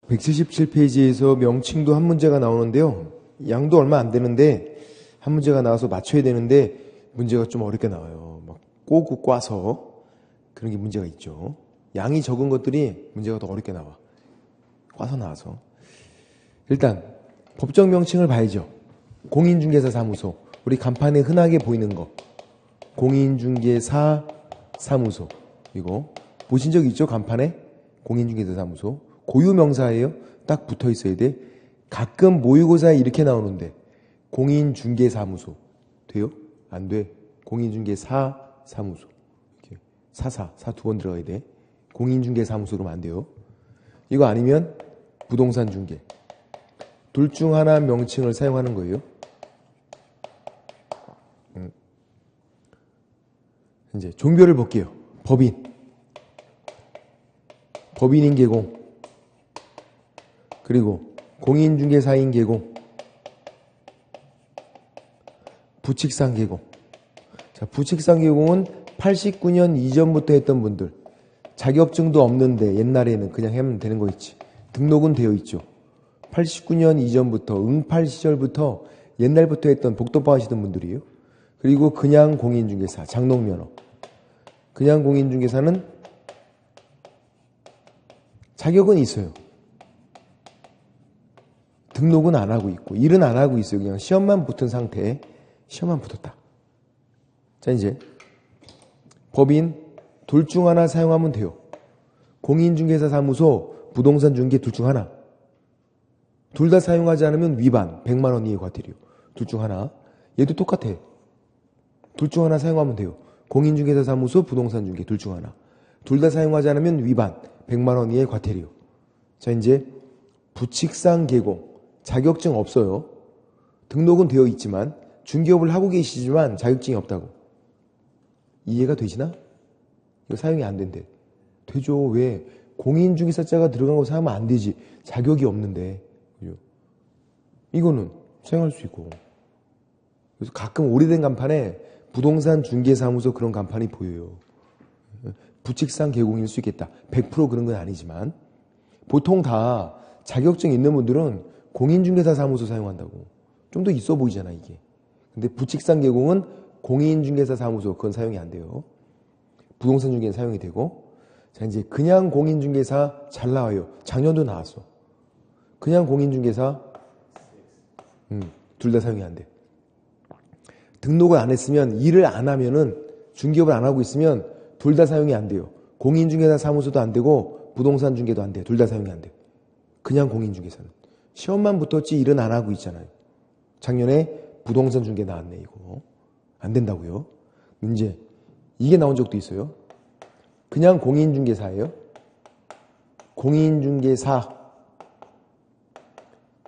177페이지에서 명칭도 한 문제가 나오는데요. 양도 얼마 안 되는데 한 문제가 나와서 맞춰야 되는데 문제가 좀 어렵게 나와요. 막 꼬고 꽈서 그런 게 문제가 있죠. 양이 적은 것들이 문제가 더 어렵게 나와. 꽈서 나와서. 일단 법적 명칭을 봐야죠. 공인중개사 사무소. 우리 간판에 흔하게 보이는 거. 공인중개사 사무소. 이거 보신 적 있죠? 간판에? 공인중개사 사무소. 고유명사예요. 딱 붙어 있어야 돼. 가끔 모의고사에 이렇게 나오는데 공인중개사무소 돼요? 안 돼. 공인중개사 사무소. 이렇게 사 두 번 들어가야 돼. 공인중개사무소 그러면 안 돼요. 이거 아니면 부동산 중개. 둘 중 하나 명칭을 사용하는 거예요. 이제 종별을 볼게요. 법인. 법인인 개공. 그리고 공인중개사인 개공. 부칙상 개공. 자, 부칙상 개공은 89년 이전부터 했던 분들. 자격증도 없는데 옛날에는 그냥 하면 되는 거 있지. 등록은 되어 있죠. 89년 이전부터 응팔 시절부터 옛날부터 했던 복도방 하시던 분들이에요. 그리고 그냥 공인중개사, 장롱면허. 그냥 공인중개사는 자격은 있어요. 등록은 안 하고 있고 일은 안 하고 있어요. 그냥 시험만 붙은 상태에 시험만 붙었다. 자, 이제 법인 둘 중 하나 사용하면 돼요. 공인중개사 사무소, 부동산 중개 둘 중 하나. 둘 다 사용하지 않으면 위반, 100만 원 이하 과태료. 둘 중 하나. 얘도 똑같아. 둘 중 하나 사용하면 돼요. 공인중개사 사무소, 부동산 중개 둘 중 하나. 둘 다 사용하지 않으면 위반, 100만 원 이하의 과태료. 자, 이제 부칙상 개공. 자격증 없어요. 등록은 되어 있지만 중개업을 하고 계시지만 자격증이 없다고. 이해가 되시나? 이거 사용이 안 된대. 되죠. 왜? 공인중개사자가 들어간 거 사용하면 안 되지. 자격이 없는데. 그죠? 이거는 사용할 수 있고. 그래서 가끔 오래된 간판에 부동산 중개사무소 그런 간판이 보여요. 부칙상 개공일 수 있겠다. 100% 그런 건 아니지만 보통 다 자격증 있는 분들은 공인중개사 사무소 사용한다고. 좀 더 있어 보이잖아 이게. 근데 부칙상 개공은 공인중개사 사무소 그건 사용이 안 돼요. 부동산 중개는 사용이 되고. 자, 이제 그냥 공인중개사 잘 나와요. 작년도 나왔어. 그냥 공인중개사 둘 다 사용이 안 돼. 등록을 안 했으면 일을 안 하면은 중개업을 안 하고 있으면 둘 다 사용이 안 돼요. 공인중개사 사무소도 안 되고 부동산 중개도 안 돼요. 둘 다 사용이 안 돼요. 그냥 공인중개사는. 시험만 붙었지 일은 안 하고 있잖아요. 작년에 부동산 중개 나왔네 이거. 안 된다고요. 문제. 이게 나온 적도 있어요. 그냥 공인중개사예요. 공인중개사.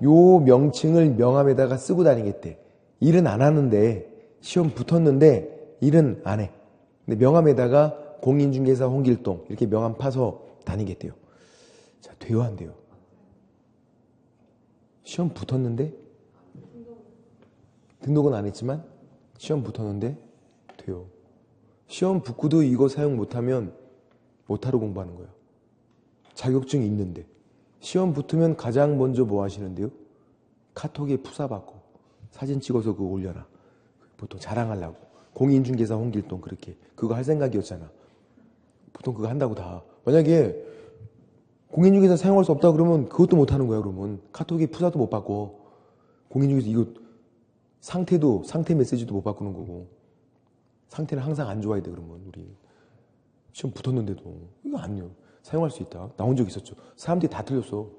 요 명칭을 명함에다가 쓰고 다니겠대. 일은 안 하는데 시험 붙었는데 일은 안 해. 근데 명함에다가 공인중개사 홍길동 이렇게 명함 파서 다니겠대요. 자, 돼요 안 돼요? 시험 붙었는데 등록은 안 했지만 시험 붙었는데 돼요. 시험 붙고도 이거 사용 못하면 못하러 공부하는 거예요. 자격증이 있는데. 시험 붙으면 가장 먼저 뭐 하시는데요? 카톡에 푸사받고 사진 찍어서 그거 올려라. 보통 자랑하려고. 공인중개사 홍길동 그렇게. 그거 할 생각이었잖아. 보통 그거 한다고 다. 만약에 공인중개사 사용할 수 없다 그러면 그것도 못하는 거야. 그러면 카톡에 푸사도 못 받고 공인중개사 이거 상태 메시지도 못 바꾸는 거고. 상태는 항상 안 좋아야 돼. 그러면 우리 시험 붙었는데도 이거 아니요. 사용할 수 있다. 나온 적 있었죠. 사람들이 다 틀렸어.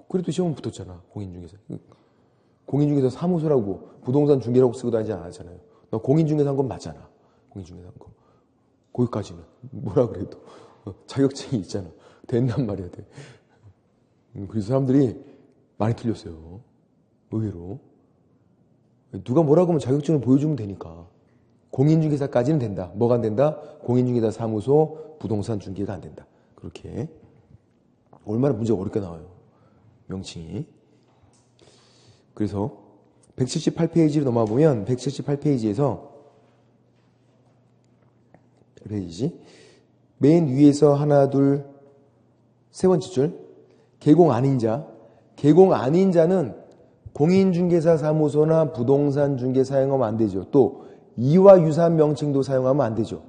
그래도 시험은 붙었잖아. 공인중개사. 공인중개사 사무소라고 부동산 중개라고 쓰고 다니지 않았잖아요. 나 공인중개사 한 건 맞잖아. 공인중개사 한 거. 거기까지는. 뭐라 그래도. 자격증이 있잖아. 된단 말이야. 돼. 그래서 사람들이 많이 틀렸어요. 의외로. 누가 뭐라고 하면 자격증을 보여주면 되니까. 공인중개사까지는 된다. 뭐가 안 된다? 공인중개사 사무소, 부동산 중개가 안 된다. 그렇게. 얼마나 문제가 어렵게 나와요. 명칭이. 그래서 178페이지로 넘어가 보면 178페이지에서 페이지 맨 위에서 하나, 둘, 세 번째 줄. 개공 아닌 자. 개공 아닌 자는 공인중개사 사무소나 부동산 중개 사용하면 안 되죠. 또 이와 유사한 명칭도 사용하면 안 되죠.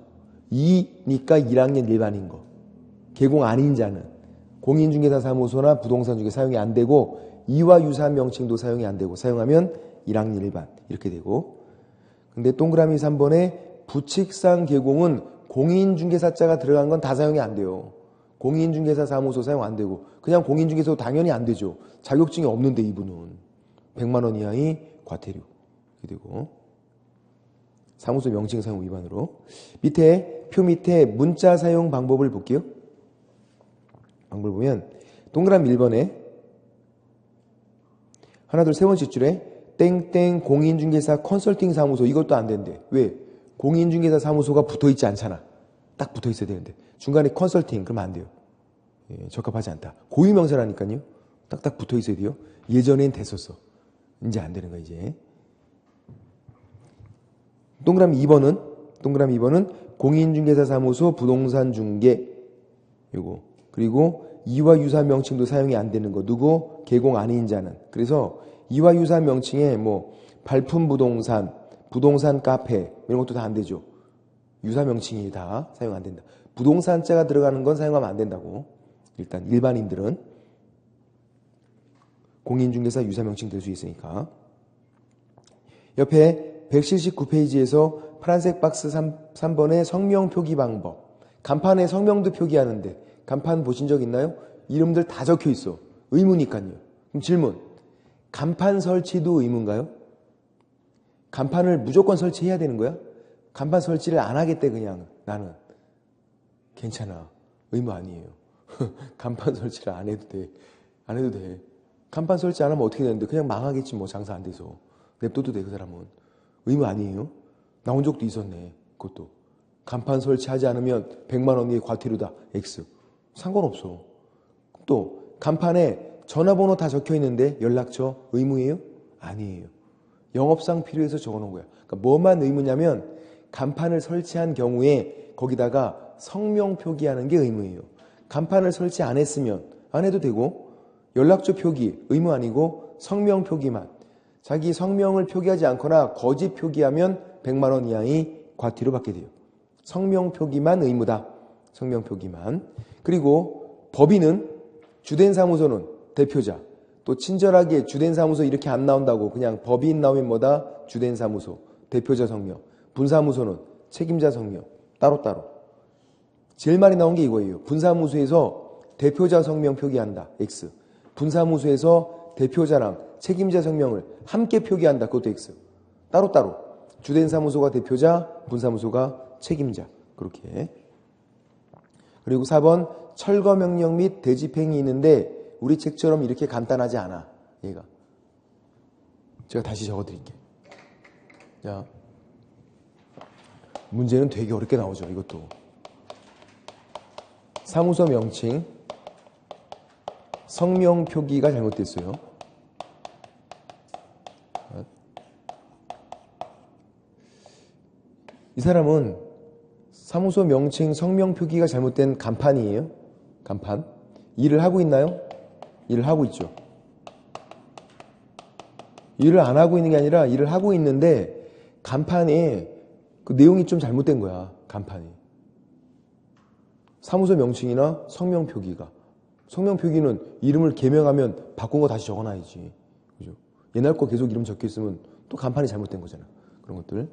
이니까 1학년 일반인 거. 개공 아닌 자는 공인중개사 사무소나 부동산 중개 사용이 안 되고 이와 유사한 명칭도 사용이 안 되고 사용하면 1학년 일반 이렇게 되고. 근데 동그라미 3번에 부칙상 개공은 공인중개사자가 들어간 건 다 사용이 안 돼요. 공인중개사 사무소 사용 안 되고 그냥 공인중개사도 당연히 안 되죠. 자격증이 없는데 이분은 100만 원 이하의 과태료 이렇게 되고. 사무소 명칭 사용 위반으로. 밑에 표 밑에 문자 사용 방법을 볼게요. 방법을 보면 동그라미 1번에 하나 둘 세 번째 줄에 땡땡 공인중개사 컨설팅 사무소 이것도 안 된대. 왜? 공인중개사 사무소가 붙어있지 않잖아. 딱 붙어있어야 되는데 중간에 컨설팅 그러면 안 돼요. 예, 적합하지 않다. 고유명사라니까요. 딱딱 붙어있어야 돼요. 예전엔 됐었어. 이제 안 되는 거야 이제. 동그라미 2번은 공인중개사 사무소 부동산 중개 요거. 그리고 이와 유사한 명칭도 사용이 안 되는 거. 누구? 개공 아닌 자는. 그래서 이와 유사한 명칭에 뭐 발품 부동산, 부동산 카페 이런 것도 다 안 되죠. 유사 명칭이 다 사용 안 된다. 부동산자가 들어가는 건 사용하면 안 된다고. 일단 일반인들은 공인중개사 유사 명칭 될 수 있으니까. 옆에 179페이지에서 파란색 박스 3번의 성명 표기 방법. 간판에 성명도 표기하는데 간판 보신 적 있나요? 이름들 다 적혀 있어. 의무니까요. 그럼 질문. 간판 설치도 의무인가요? 간판을 무조건 설치해야 되는 거야? 간판 설치를 안 하겠대 그냥 나는. 괜찮아. 의무 아니에요. 간판 설치를 안 해도 돼. 안 해도 돼. 간판 설치 안 하면 어떻게 되는데 그냥 망하겠지 뭐 장사 안 돼서. 냅둬도 돼 그 사람은. 의무 아니에요? 나온 적도 있었네. 그것도. 간판 설치하지 않으면 100만 원의 과태료다. X. 상관없어. 또 간판에 전화번호 다 적혀 있는데 연락처 의무예요? 아니에요. 영업상 필요해서 적어놓은 거야. 그러니까 뭐만 의무냐면 간판을 설치한 경우에 거기다가 성명 표기하는 게 의무예요. 간판을 설치 안 했으면 안 해도 되고 연락처 표기 의무 아니고 성명 표기만. 자기 성명을 표기하지 않거나 거짓 표기하면 100만 원 이하의 과태료 받게 돼요. 성명 표기만 의무다. 성명 표기만. 그리고 법인은 주된 사무소는 대표자. 또 친절하게 주된 사무소 이렇게 안 나온다고 그냥 법인 나오면 뭐다? 주된 사무소, 대표자 성명. 분사무소는 책임자 성명. 따로따로. 제일 많이 나온 게 이거예요. 분사무소에서 대표자 성명 표기한다. X. 분사무소에서 대표자랑 책임자 성명을 함께 표기한다. 그것도 X. 따로따로. 주된 사무소가 대표자, 분사무소가 책임자. 그렇게. 그리고 4번 철거 명령 및 대집행이 있는데 우리 책처럼 이렇게 간단하지 않아. 얘가. 제가 다시 적어드릴게요. 자, 문제는 되게 어렵게 나오죠. 이것도. 사무소 명칭 성명 표기가 잘못됐어요. 이 사람은 사무소 명칭 성명 표기가 잘못된 간판이에요. 간판. 일을 하고 있나요? 일을 하고 있죠. 일을 안 하고 있는 게 아니라 일을 하고 있는데 간판에 그 내용이 좀 잘못된 거야. 간판이. 사무소 명칭이나 성명 표기가. 성명 표기는 이름을 개명하면 바꾼 거 다시 적어놔야지. 그죠? 옛날 거 계속 이름 적혀 있으면 또 간판이 잘못된 거잖아. 그런 것들.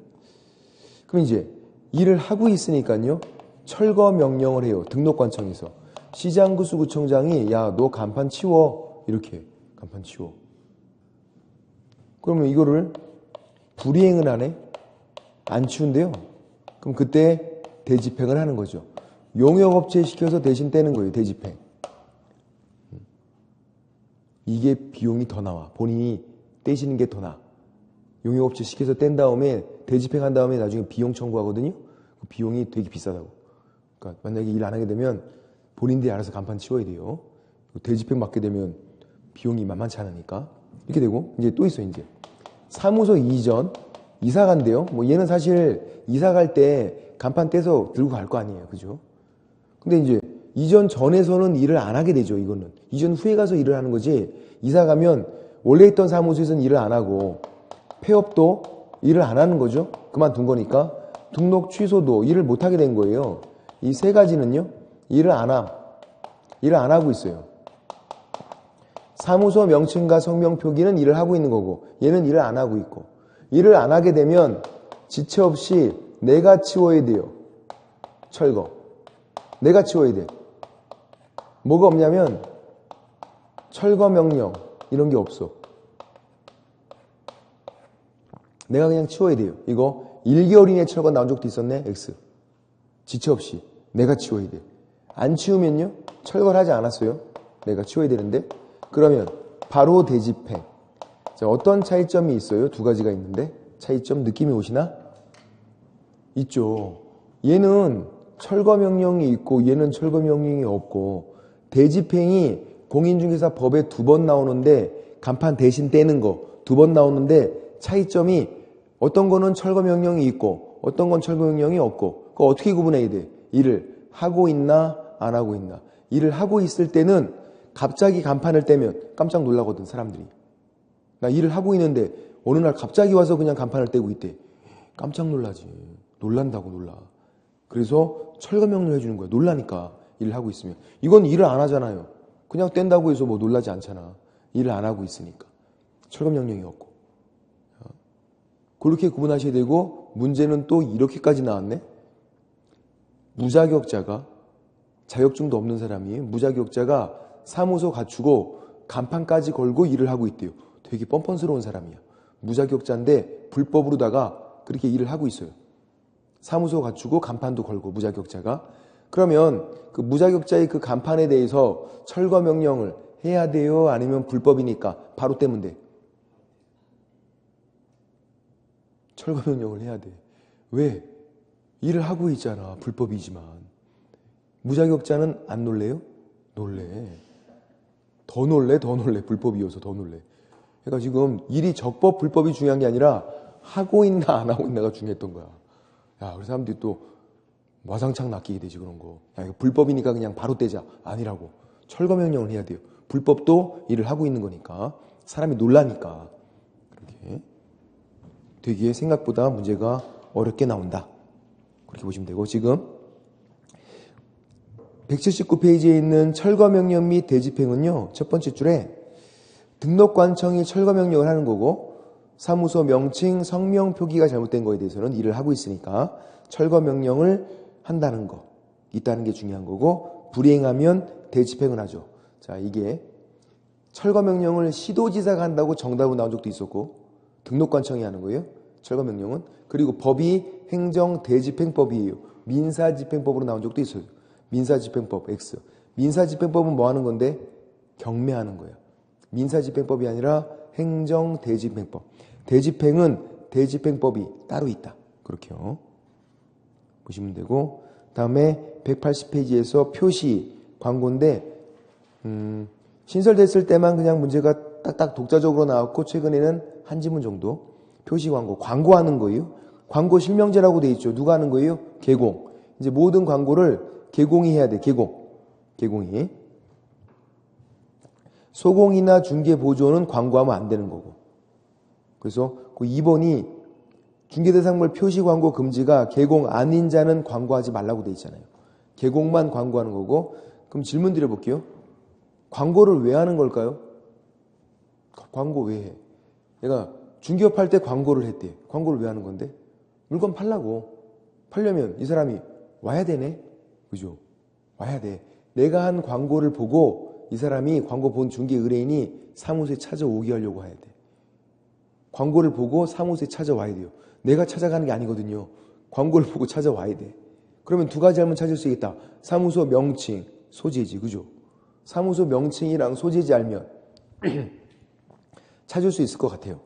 그럼 이제 일을 하고 있으니까요. 철거 명령을 해요. 등록관청에서. 시장구수구청장이 야, 너 간판 치워. 이렇게 간판 치워. 그러면 이거를 불이행을 하네? 안 치운대요. 그럼 그때 대집행을 하는 거죠. 용역업체 시켜서 대신 떼는 거예요. 대집행. 이게 비용이 더 나와. 본인이 떼시는 게 더 나아. 용역업체 시켜서 뗀 다음에 대집행한 다음에 나중에 비용 청구하거든요. 그 비용이 되게 비싸다고. 그러니까 만약에 일 안 하게 되면 본인들이 알아서 간판 치워야 돼요. 대집행 받게 되면 비용이 만만치 않으니까. 이렇게 되고 이제 또 있어요. 이제 사무소 이전 이사 간대요. 뭐 얘는 사실 이사 갈 때 간판 떼서 들고 갈 거 아니에요. 그죠? 근데 이제 이전 전에서는 일을 안 하게 되죠. 이거는 이전 후에 가서 일을 하는 거지. 이사 가면 원래 있던 사무소에서는 일을 안 하고 폐업도 일을 안 하는 거죠. 그만둔 거니까. 등록 취소도 일을 못 하게 된 거예요. 이 세 가지는요, 일을 안 하고 있어요. 사무소 명칭과 성명 표기는 일을 하고 있는 거고, 얘는 일을 안 하고 있고. 일을 안 하게 되면 지체 없이 내가 치워야 돼요. 철거. 내가 치워야 돼. 뭐가 없냐면 철거 명령 이런 게 없어. 내가 그냥 치워야 돼요. 이거 1개월 이내 철거 나온 적도 있었네. X. 지체 없이 내가 치워야 돼. 안 치우면요, 철거를 하지 않았어요. 내가 치워야 되는데. 그러면 바로 대집행. 자, 어떤 차이점이 있어요? 두 가지가 있는데 차이점 느낌이 오시나? 있죠. 얘는 철거 명령이 있고 얘는 철거 명령이 없고, 대집행이 공인중개사 법에 2번 나오는데 간판 대신 떼는 거 2번 나오는데, 차이점이 어떤 거는 철거 명령이 있고 어떤 건 철거 명령이 없고, 그거 어떻게 구분해야 돼? 일을 하고 있나 안 하고 있나. 일을 하고 있을 때는 갑자기 간판을 떼면 깜짝 놀라거든, 사람들이. 나 일을 하고 있는데 어느 날 갑자기 와서 그냥 간판을 떼고 있대. 깜짝 놀라지. 놀란다고 놀라. 그래서 철거 명령을 해주는 거야. 놀라니까, 일을 하고 있으면. 이건 일을 안 하잖아요. 그냥 뗀다고 해서 뭐 놀라지 않잖아. 일을 안 하고 있으니까. 철거 명령이 없고. 그렇게 구분하셔야 되고, 문제는 또 이렇게까지 나왔네. 무자격자가, 자격증도 없는 사람이, 무자격자가 사무소 갖추고 간판까지 걸고 일을 하고 있대요. 되게 뻔뻔스러운 사람이야. 무자격자인데 불법으로다가 그렇게 일을 하고 있어요. 사무소 갖추고 간판도 걸고, 무자격자가. 그러면 그 무자격자의 그 간판에 대해서 철거 명령을 해야 돼요? 아니면 불법이니까 바로 떼면 돼? 철거 명령을 해야 돼. 왜? 일을 하고 있잖아. 불법이지만. 무자격자는 안 놀래요? 놀래. 더 놀래. 불법이어서 더 놀래. 그러니까 지금 일이 적법, 불법이 중요한 게 아니라 하고 있나 안 하고 있나가 중요했던 거야. 야, 우리 사람들이 또 와장창 낚이게 되지, 그런 거. 야, 이거 불법이니까 그냥 바로 떼자. 아니라고. 철거 명령을 해야 돼요. 불법도 일을 하고 있는 거니까. 사람이 놀라니까. 그렇게. 되게 생각보다 문제가 어렵게 나온다. 그렇게 보시면 되고, 지금 179페이지에 있는 철거 명령 및 대집행은요, 첫 번째 줄에 등록관청이 철거 명령을 하는 거고, 사무소 명칭, 성명 표기가 잘못된 거에 대해서는 일을 하고 있으니까 철거 명령을 한다는 거, 있다는 게 중요한 거고, 불이행하면 대집행을 하죠. 자, 이게 철거 명령을 시도지사가 한다고 정답으로 나온 적도 있었고, 등록관청이 하는 거예요. 철거 명령은. 그리고 법이 행정대집행법이에요. 민사집행법으로 나온 적도 있어요. 민사집행법 X. 민사집행법은 뭐 하는 건데? 경매하는 거예요. 민사집행법이 아니라 행정대집행법. 대집행은 대집행법이 따로 있다. 그렇게요. 보시면 되고, 다음에 180페이지에서 표시 광고인데, 신설됐을 때만 그냥 문제가 딱딱 독자적으로 나왔고, 최근에는 한 지문 정도. 표시 광고, 광고하는 거예요. 광고 실명제라고 돼 있죠. 누가 하는 거예요? 개공. 이제 모든 광고를 개공이 해야 돼. 개공이. 소공이나 중개보조는 광고하면 안 되는 거고. 그래서 그 2번이 중개대상물 표시 광고 금지가 개공 아닌 자는 광고하지 말라고 돼 있잖아요. 개공만 광고하는 거고. 그럼 질문 드려볼게요. 광고를 왜 하는 걸까요? 광고 왜 해? 내가 중개업 할 때 광고를 했대. 광고를 왜 하는 건데? 물건 팔라고. 팔려면 이 사람이 와야 되네. 그죠? 와야 돼. 내가 한 광고를 보고 이 사람이 광고 본 중개 의뢰인이 사무소에 찾아오게 하려고 해야 돼. 광고를 보고 사무소에 찾아와야 돼요. 내가 찾아가는 게 아니거든요. 광고를 보고 찾아와야 돼. 그러면 두 가지 알면 찾을 수 있겠다. 사무소 명칭, 소재지. 그죠? 사무소 명칭이랑 소재지 알면 찾을 수 있을 것 같아요.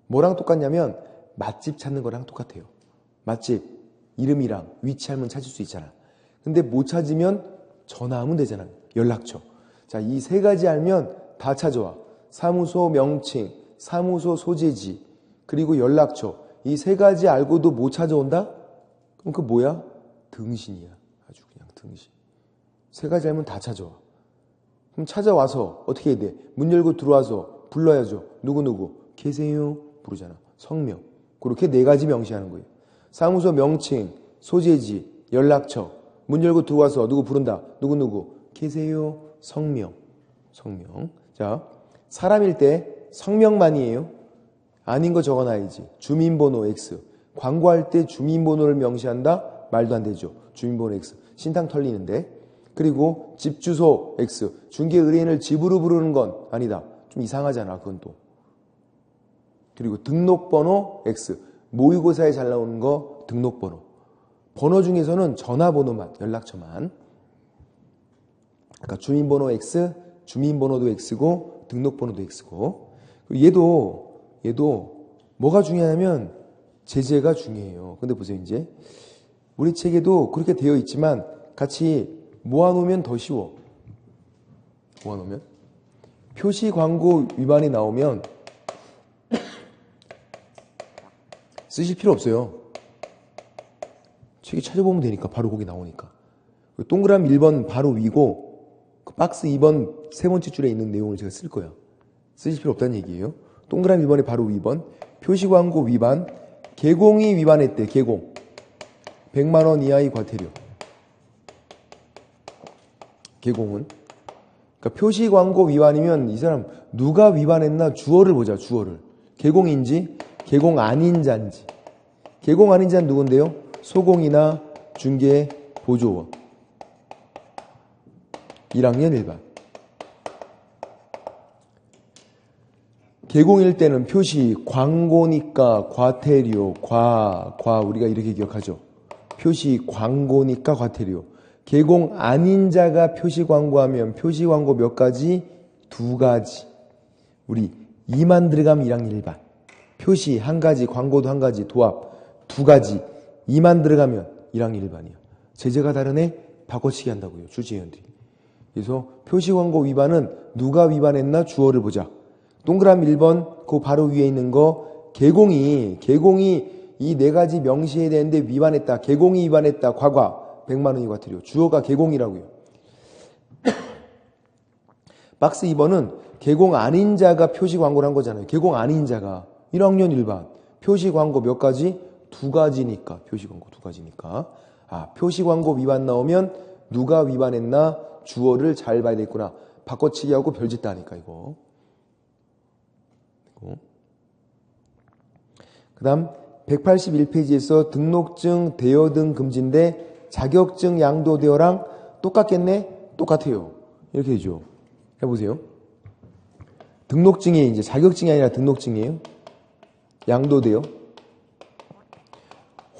뭐랑 똑같냐면 맛집 찾는 거랑 똑같아요. 맛집 이름이랑 위치 알면 찾을 수 있잖아. 근데 못 찾으면 전화하면 되잖아요. 연락처. 자, 이 세 가지 알면 다 찾아와. 사무소 명칭, 사무소 소재지, 그리고 연락처. 이 세 가지 알고도 못 찾아온다? 그럼 그 뭐야? 등신이야. 아주 그냥 등신. 세 가지 알면 다 찾아와. 그럼 찾아와서 어떻게 해야 돼? 문 열고 들어와서 불러야죠. 누구누구 계세요? 부르잖아. 성명. 그렇게 네 가지 명시하는 거예요. 사무소 명칭, 소재지, 연락처. 문 열고 들어와서 누구 부른다. 누구누구 계세요? 성명. 성명. 자, 사람일 때 성명만이에요. 아닌 거 적어놔야지. 주민번호 X. 광고할 때 주민번호를 명시한다? 말도 안 되죠. 주민번호 X. 신탕 털리는데. 그리고 집 주소 X. 중개 의뢰인을 집으로 부르는 건 아니다. 좀 이상하잖아. 그건 또. 그리고 등록번호 X. 모의고사에 잘 나오는 거 등록번호. 번호 중에서는 전화번호만, 연락처만. 그러니까 주민번호 X, 주민번호도 X고 등록번호도 X고. 얘도 뭐가 중요하냐면 제재가 중요해요. 근데 보세요. 이제 우리 책에도 그렇게 되어 있지만 같이 모아놓으면 더 쉬워. 모아놓으면 표시 광고 위반이 나오면 쓰실 필요 없어요. 책에 찾아보면 되니까. 바로 거기 나오니까. 동그라미 1번 바로 위고 그 박스 2번 세 번째 줄에 있는 내용을 제가 쓸 거야. 쓰실 필요 없다는 얘기예요. 동그라미 1번에 바로 2번 표시 광고 위반. 개공이 위반했대. 개공 100만 원 이하의 과태료. 개공은 그러니까 표시 광고 위반이면 이 사람 누가 위반했나 주어를 보자. 주어를. 개공인지 개공 아닌 자인지. 개공 아닌 자는 누군데요? 소공이나 중개 보조원. 1학년 일반. 개공일 때는 표시 광고니까 과태료. 우리가 이렇게 기억하죠. 표시 광고니까 과태료. 개공 아닌 자가 표시 광고하면 표시 광고 몇 가지? 2가지. 우리 2만 들어가면 1학년 일반. 표시 1가지, 광고도 1가지, 도합 2가지. 2만 들어가면 1학년 일반이야. 제재가 다르네? 바꿔치기 한다고요. 출제위원들이. 그래서 표시 광고 위반은 누가 위반했나 주어를 보자. 동그라미 1번 그 바로 위에 있는 거 개공이 이 네 가지 명시해야 되는데 위반했다. 개공이 위반했다. 과과 100만 원이 과태료. 주어가 개공이라고요. 박스 2번은 개공 아닌 자가 표시 광고를 한 거잖아요. 개공 아닌 자가 1학년 일반. 표시 광고 몇 가지? 2가지니까. 표시 광고 2가지니까. 표시 광고 위반 나오면 누가 위반했나 주어를 잘 봐야 되겠구나. 바꿔치기하고 별짓 하니까 이거. 그 다음 181페이지에서 등록증, 대여 등 금지인데 자격증, 양도, 대여랑 똑같겠네? 똑같아요. 이렇게 되죠. 해보세요. 등록증이 이제 자격증이 아니라 등록증이에요. 양도, 대여.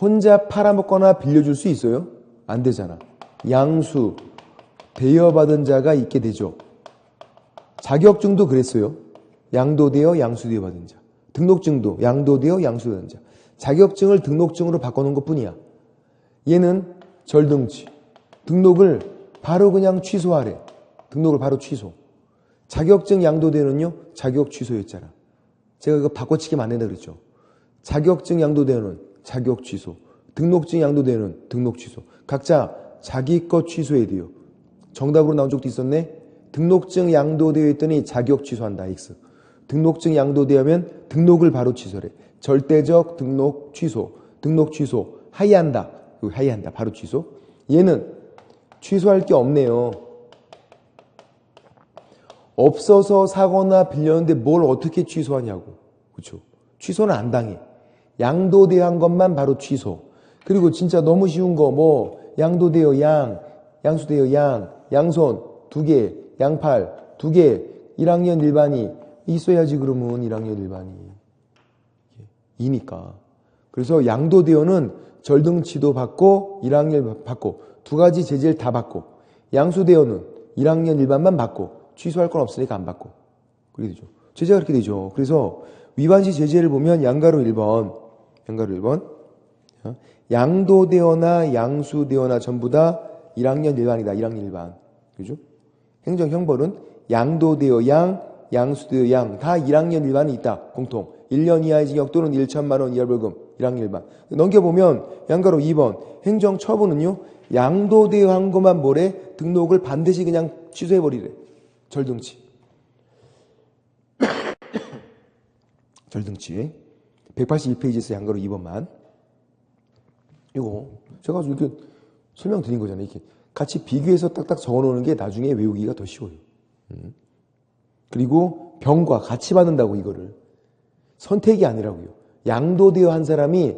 혼자 팔아먹거나 빌려줄 수 있어요? 안 되잖아. 양수, 대여받은 자가 있게 되죠. 자격증도 그랬어요. 양도, 대여, 양수, 대여 받은 자. 등록증도 양도, 대여, 양수, 대여 받은 자. 자격증을 등록증으로 바꿔놓은 것 뿐이야. 얘는 절등치. 등록을 바로 그냥 취소하래. 등록을 바로 취소. 자격증 양도, 대여는요, 자격 취소였잖아. 제가 그거 바꿔치기만 안 된다 그랬죠. 자격증 양도, 대여는 자격 취소. 등록증 양도, 대여는 등록 취소. 각자 자기 것 취소해야 돼요. 정답으로 나온 적도 있었네. 등록증 양도, 대여 했더니 자격 취소한다. X. 등록증 양도, 대여하면 등록을 바로 취소래. 절대적 등록 취소. 등록 취소. 하이한다. 하이한다. 바로 취소. 얘는 취소할 게 없네요. 없어서 사거나 빌렸는데 뭘 어떻게 취소하냐고. 그렇죠? 취소는 안 당해. 양도, 대여한 것만 바로 취소. 그리고 진짜 너무 쉬운 거 양도, 대여, 양수, 대여, 양손 2개, 양팔 2개, 1학년 일반이 있어야지. 그러면 1학년 일반이 이니까. 그래서 양도, 대여는 절등치도 받고 1학년 받고 2가지 제재를 다 받고, 양수, 대여는 1학년 일반만 받고 취소할 건 없으니까 안 받고. 그렇게 되죠. 제재가 그렇게 되죠. 그래서 위반시 제재를 보면 양가로 1번. 양도, 대여나 양수, 대여나 전부 다 1학년 일반이다. 1학년 일반. 그죠? 행정형벌은 양도, 대여, 양수, 대여, 다 1학년 일반이 있다. 공통. 1년 이하의 징역 또는 1천만 원 이하 벌금. 1학년 일반. 넘겨보면 양가로 2번 행정처분은요. 양도되어 한 것만 뭐래? 등록을 반드시 그냥 취소해버리래. 절등치. 절등치. 182페이지에서 양가로 2번만. 이거 제가 이렇게 설명드린 거잖아요. 이렇게 같이 비교해서 딱딱 적어놓는 게 나중에 외우기가 더 쉬워요. 그리고 병과 같이 받는다고 이거를. 선택이 아니라고요. 양도되어 한 사람이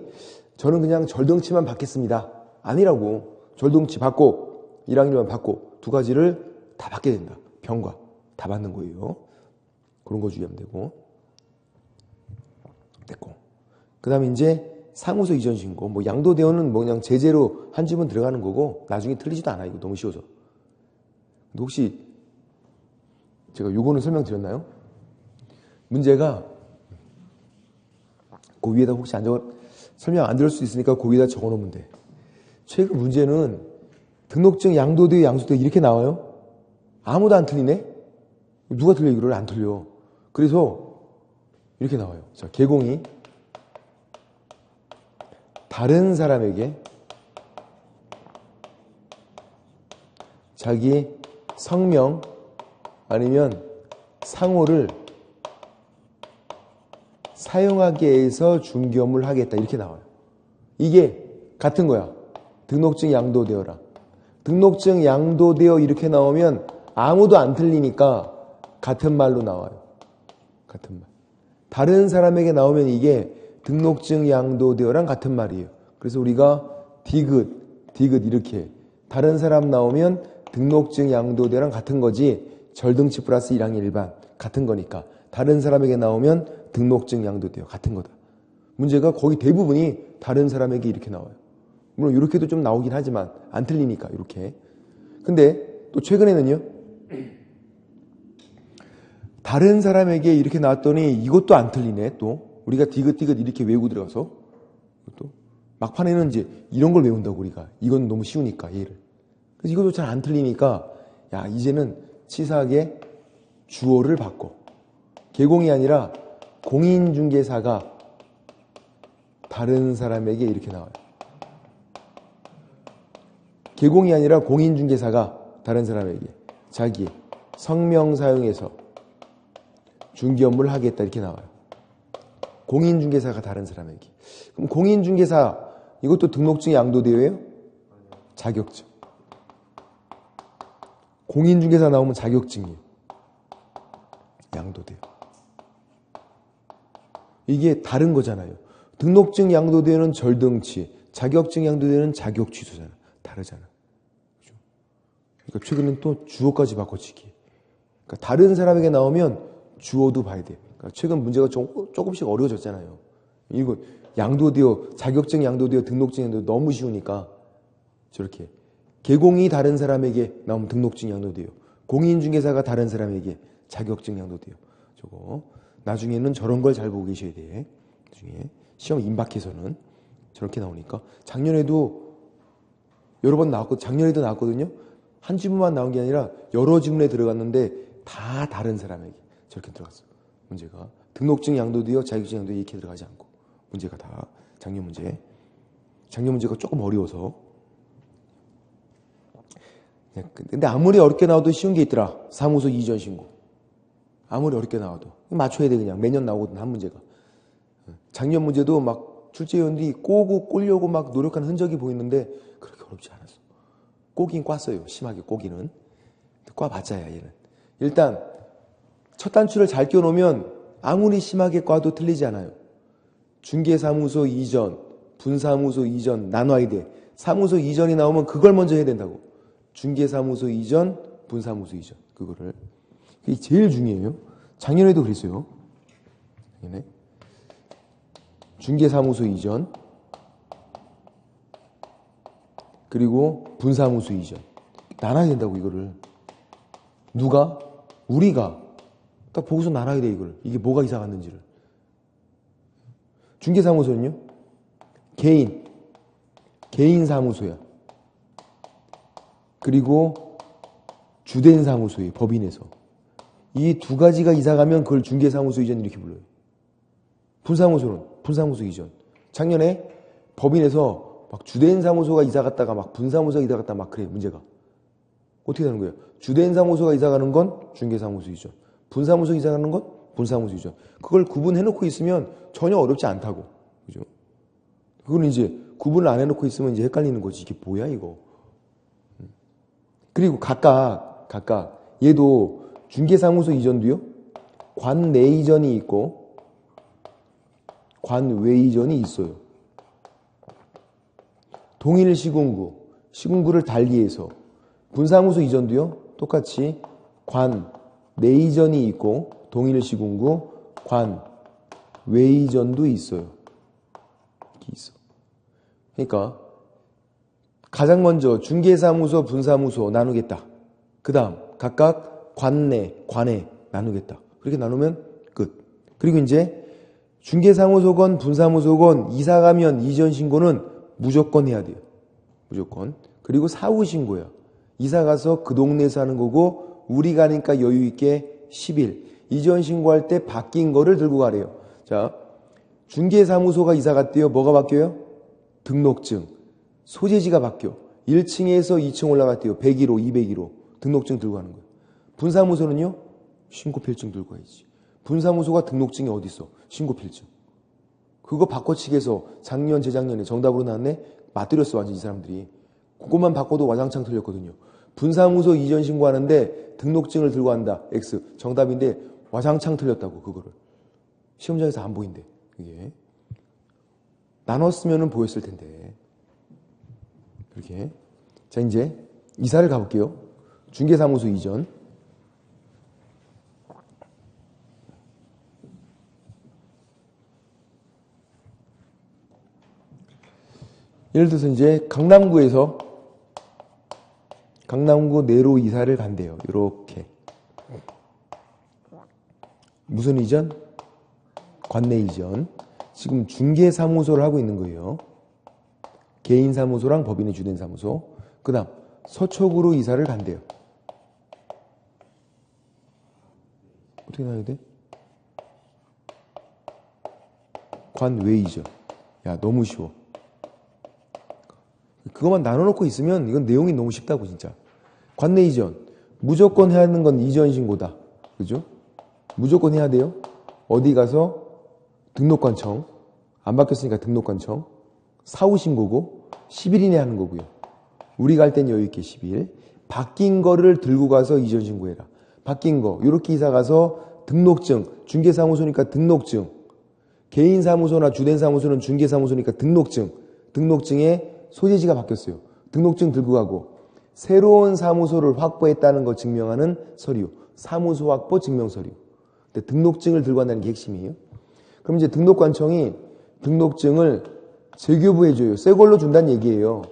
저는 그냥 절등치만 받겠습니다. 아니라고. 절등치 받고 1학년만 받고 두 가지를 다 받게 된다. 병과 다 받는 거예요. 그런 거 주의하면 되고. 됐고. 그 다음에 이제 사무소 이전 신고. 뭐 양도대원은 뭐 그냥 제재로 한 집은 들어가는 거고 나중에 틀리지도 않아요. 이거 너무 쉬워서. 근데 혹시 제가 요거는 설명드렸나요? 문제가 그 위에다 혹시 설명 안 들을 수 있으니까 그 위에다 적어 놓으면 돼. 최근 문제는 등록증 양도되어 양수되어 이렇게 나와요. 아무도 안 틀리네? 누가 틀려 이거를? 안 틀려. 그래서 이렇게 나와요. 자, 개공이 다른 사람에게 자기 성명 아니면 상호를 사용하게 해서 중개업무를 하겠다 이렇게 나와요. 이게 같은 거야. 등록증 양도되어라. 등록증 양도되어 이렇게 나오면 아무도 안 틀리니까 같은 말로 나와요. 같은 말. 다른 사람에게 나오면 이게 등록증 양도되어랑 같은 말이에요. 그래서 우리가 디귿 이렇게 다른 사람 나오면 등록증 양도되어랑 같은 거지 절등치 플러스 1학년 일반 같은 거니까 다른 사람에게 나오면 등록증 양도되어 같은 거다. 문제가 거의 대부분이 다른 사람에게 이렇게 나와요. 물론 이렇게도 좀 나오긴 하지만 안 틀리니까 이렇게. 근데 또 최근에는요. 다른 사람에게 이렇게 나왔더니 이것도 안 틀리네 또. 우리가 디귿 이렇게 외우고 들어가서 또 막판에는 이제 이런 걸 외운다고 우리가. 이건 너무 쉬우니까 얘를. 그래서 이것도 잘 안 틀리니까 야 이제는 치사하게 주어를 바꿔. 개공이 아니라 공인중개사가 다른 사람에게 이렇게 나와요. 개공이 아니라 공인중개사가 다른 사람에게 자기 성명 사용해서 중개업무를 하겠다 이렇게 나와요. 공인중개사가 다른 사람에게. 그럼 공인중개사 이것도 등록증이 양도되어요? 자격증. 공인중개사 나오면 자격증이에요. 양도돼요. 이게 다른 거잖아요. 등록증 양도되는 절등치, 자격증 양도되는 자격 취소잖아. 다르잖아. 그렇죠? 그러니까 최근엔 또 주어까지 바꿔치기. 그러니까 다른 사람에게 나오면 주어도 봐야 돼. 그러니까 최근 문제가 조금씩 어려워졌잖아요. 이거 양도되어 자격증 양도되어 등록증 양도되어 너무 쉬우니까 저렇게 개공이 다른 사람에게 나오면 등록증 양도돼요. 공인중개사가 다른 사람에게 자격증 양도돼요. 저거 나중에는 저런 걸 잘 보고 계셔야 돼. 나중에 시험 임박해서는 저렇게 나오니까 작년에도 여러 번 나왔고 작년에도 나왔거든요. 한 지문만 나온 게 아니라 여러 지문에 들어갔는데 다 다른 사람에게 저렇게 들어갔어요. 문제가 등록증 양도되어 자격증 양도되어 이렇게 들어가지 않고 문제가 다 작년 문제가 조금 어려워서. 근데 아무리 어렵게 나와도 쉬운 게 있더라. 사무소 이전 신고. 아무리 어렵게 나와도 맞춰야 돼. 그냥 매년 나오거든 한 문제가. 작년 문제도 막 출제위원들이 꼬려고 막 노력하는 흔적이 보이는데 그렇게 어렵지 않았어. 꼬긴 꽈어요. 심하게 꼬기는. 꽈봤자야 얘는. 일단 첫 단추를 잘 끼워놓으면 아무리 심하게 꽈도 틀리지 않아요. 중개사무소 이전, 분사무소 이전 나눠야 돼. 사무소 이전이 나오면 그걸 먼저 해야 된다고. 중개사무소 이전, 분사무소 이전. 그거를. 그게 제일 중요해요. 작년에도 그랬어요. 작년에. 중개사무소 이전, 그리고 분사무소 이전. 나눠야 된다고, 이거를. 누가? 우리가. 딱 보고서 나눠야 돼, 이걸. 이게 뭐가 이상했는지를. 중개사무소는요? 개인 사무소야. 그리고 주된 사무소예요. 법인에서. 이 두 가지가 이사가면 그걸 중개사무소 이전 이렇게 불러요. 분사무소는 분사무소 이전. 작년에 법인에서 막 주된 사무소가 이사 갔다가 막 분사무소가 이사 갔다가 막 그래, 문제가. 어떻게 되는 거예요? 주된 사무소가 이사 가는 건 중개사무소 이전. 분사무소 이사 가는 건 분사무소 이전. 그걸 구분해놓고 있으면 전혀 어렵지 않다고. 그죠? 그거는 이제 구분을 안 해놓고 있으면 이제 헷갈리는 거지. 이게 뭐야, 이거. 그리고 각각 얘도 중개사무소 이전도요, 관내 이전이 있고 관외 이전이 있어요. 동일 시군구를 달리해서 분사무소 이전도요, 똑같이 관내 이전이 있고 동일 시군구 관외 이전도 있어요. 이렇게 있어. 그러니까 가장 먼저 중개사무소, 분사무소 나누겠다. 그 다음 각각 관외 나누겠다. 그렇게 나누면 끝. 그리고 이제 중개사무소건 분사무소건 이사 가면 이전 신고는 무조건 해야 돼요. 무조건. 그리고 사후 신고야. 이사 가서 그 동네에서 하는 거고 우리 가니까 여유 있게 10일. 이전 신고할 때 바뀐 거를 들고 가래요. 자, 중개사무소가 이사 갔대요. 뭐가 바뀌어요? 등록증. 소재지가 바뀌어. 1층에서 2층 올라갔대요. 101호, 201호. 등록증 들고 가는 거예요. 분사무소는요? 신고필증 들고 가야지. 분사무소가 등록증이 어디 있어? 신고필증. 그거 바꿔치기해서 작년, 재작년에 정답으로 나왔네? 맞들였어, 완전 이 사람들이. 그것만 바꿔도 와장창 틀렸거든요. 분사무소 이전 신고하는데 등록증을 들고 간다. X. 정답인데 와장창 틀렸다고, 그거를. 시험장에서 안 보인대, 그게. 나눴으면 보였을 텐데. 이렇게. 자, 이제 이사를 가볼게요. 중개사무소 이전. 예를 들어서 이제 강남구 내로 이사를 간대요. 이렇게. 무슨 이전? 관내 이전. 지금 중개사무소를 하고 있는 거예요. 개인사무소랑 법인의 주된 사무소. 그 다음 서초구로 이사를 간대요. 어떻게 나와야 돼? 관외 이전. 야, 너무 쉬워. 그것만 나눠놓고 있으면 이건 내용이 너무 쉽다고, 진짜. 관내 이전. 무조건 해야 하는 건 이전 신고다. 그죠? 무조건 해야 돼요. 어디 가서 등록관청. 안 바뀌었으니까 등록관청. 사후 신고고 10일 이내 하는 거고요. 우리가 할 땐 여유있게 10일. 바뀐 거를 들고 가서 이전 신고해라. 바뀐 거. 이렇게 이사 가서 등록증. 중개사무소니까 등록증. 개인사무소나 주된사무소는 중개사무소니까 등록증. 등록증에 소재지가 바뀌었어요. 등록증 들고 가고 새로운 사무소를 확보했다는 걸 증명하는 서류. 사무소 확보 증명서류. 근데 등록증을 들고 간다는 게 핵심이에요. 그럼 이제 등록관청이 등록증을 재교부해줘요. 새 걸로 준다는 얘기예요.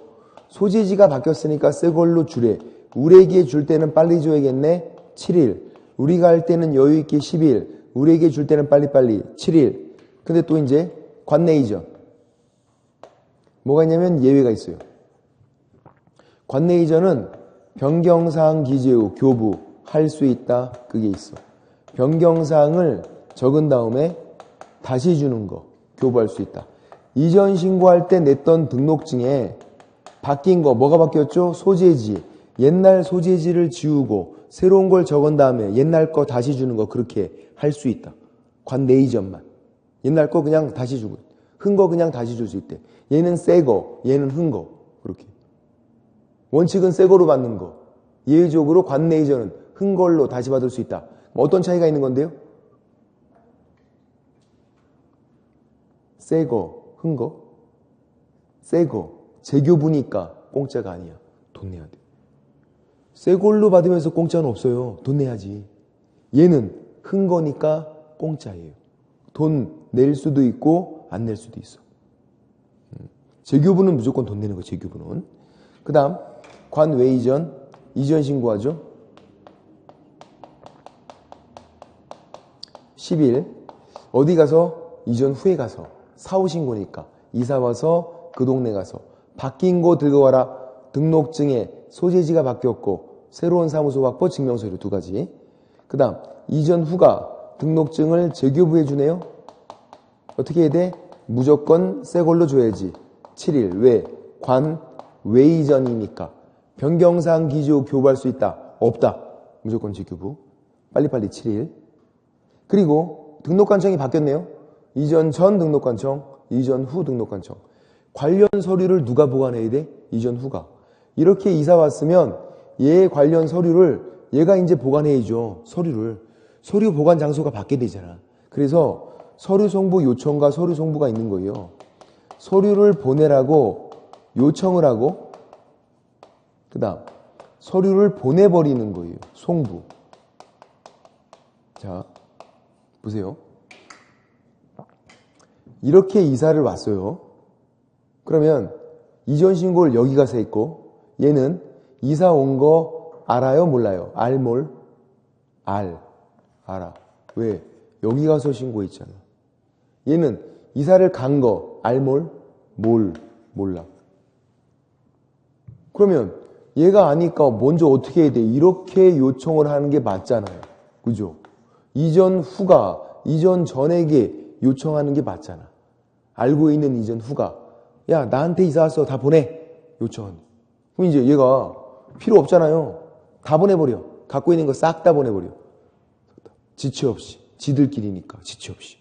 소재지가 바뀌었으니까 새 걸로 주래. 우리에게 줄 때는 빨리 줘야겠네. 7일. 우리가 할 때는 여유있게 10일. 우리에게 줄 때는 빨리빨리 7일. 근데 또 이제 관내 이전. 뭐가 있냐면 예외가 있어요. 관내 이전은 변경사항 기재 후 교부 할 수 있다. 그게 있어. 변경사항을 적은 다음에 다시 주는 거. 교부할 수 있다. 이전 신고할 때 냈던 등록증에 바뀐 거 뭐가 바뀌었죠? 소재지. 옛날 소재지를 지우고 새로운 걸 적은 다음에 옛날 거 다시 주는 거 그렇게 할 수 있다. 관내 이전만. 옛날 거 그냥 다시 주고 흔 거 그냥 다시 줄 수 있대. 얘는 새 거, 얘는 흔 거. 그렇게. 원칙은 새 거로 받는 거. 예외적으로 관내 이전은 흔 걸로 다시 받을 수 있다. 어떤 차이가 있는 건데요? 새 거, 흔 거. 새 거. 재교부니까 공짜가 아니야. 돈 내야 돼. 새 걸로 받으면서 공짜는 없어요. 돈 내야지. 얘는 흔 거니까 공짜예요. 돈 낼 수도 있고 안 낼 수도 있어. 재교부는 무조건 돈 내는 거, 재교부는. 그 다음 관외 이전. 이전 신고하죠. 10일. 어디 가서? 이전 후에 가서. 사후 신고니까. 이사 와서 그 동네 가서. 바뀐 거 들고 와라. 등록증에 소재지가 바뀌었고 새로운 사무소 확보 증명서류 2가지. 그 다음 이전 후가 등록증을 재교부해 주네요. 어떻게 해야 돼? 무조건 새 걸로 줘야지. 7일. 왜? 관 외이전이니까. 변경사항 기조 교부할 수 있다. 없다. 무조건 직교부. 빨리빨리 7일. 그리고 등록관청이 바뀌었네요. 이전 전 등록관청, 이전 후 등록관청. 관련 서류를 누가 보관해야 돼? 이전 후가. 이렇게 이사 왔으면 얘 관련 서류를 얘가 이제 보관해야죠. 서류를. 서류 보관 장소가 바뀌게 되잖아. 그래서 서류 송부 요청과 서류 송부가 있는 거예요. 서류를 보내라고 요청을 하고 그 다음 서류를 보내버리는 거예요. 송부. 자, 보세요. 이렇게 이사를 왔어요. 그러면 이전 신고를 여기 가서 했고 얘는 이사 온 거 알아요? 몰라요? 뭘? 알아. 왜? 여기 가서 신고했잖아. 얘는 이사를 간 거 뭘? 몰라. 그러면 얘가 아니까 먼저 어떻게 해야 돼? 이렇게 요청을 하는 게 맞잖아요. 그죠? 이전 후가 이전 전에게 요청하는 게 맞잖아. 알고 있는 이전 후가 야 나한테 이사 왔어 다 보내 요청은. 그럼 이제 얘가 필요 없잖아요. 다 보내버려. 갖고 있는 거 싹 다 보내버려. 지체 없이. 지들끼리니까 지체 없이.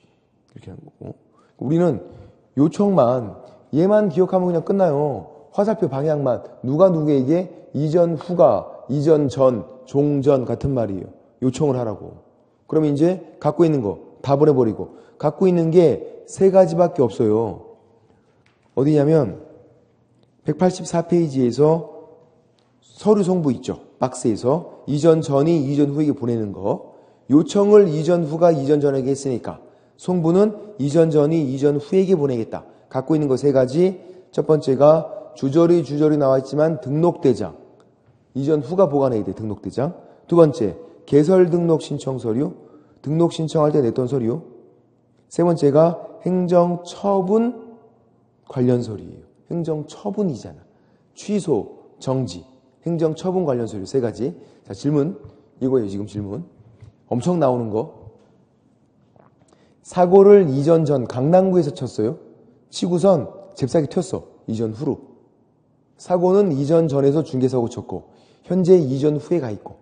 이렇게 하는 거고. 우리는 요청만 얘만 기억하면 그냥 끝나요. 화살표 방향만 누가 누구에게 이전 후가 이전 전 종전 같은 말이에요. 요청을 하라고. 그러면 이제 갖고 있는 거 다 보내버리고 갖고 있는 게 세 가지밖에 없어요. 어디냐면 184페이지에서 서류 송부 있죠. 박스에서 이전 전이 이전 후에게 보내는 거. 요청을 이전 후가 이전 전에게 했으니까 송부는 이전 전이 이전 후에게 보내겠다. 갖고 있는 거 세 가지. 첫 번째가 주저리 나와 있지만 등록대장. 이전 후가 보관해야 돼. 등록대장. 두 번째 개설 등록 신청 서류. 등록 신청할 때 냈던 서류. 세 번째가 행정처분 관련 서류예요. 행정처분이잖아. 취소, 정지, 행정처분 관련 서류 세 가지. 자, 질문. 이거예요, 지금 질문. 엄청 나오는 거. 사고를 이전 전 강남구에서 쳤어요. 치고선 잽싸게 튀었어. 이전 후로. 사고는 이전 전에서 중개사고 쳤고 현재 이전 후에 가 있고.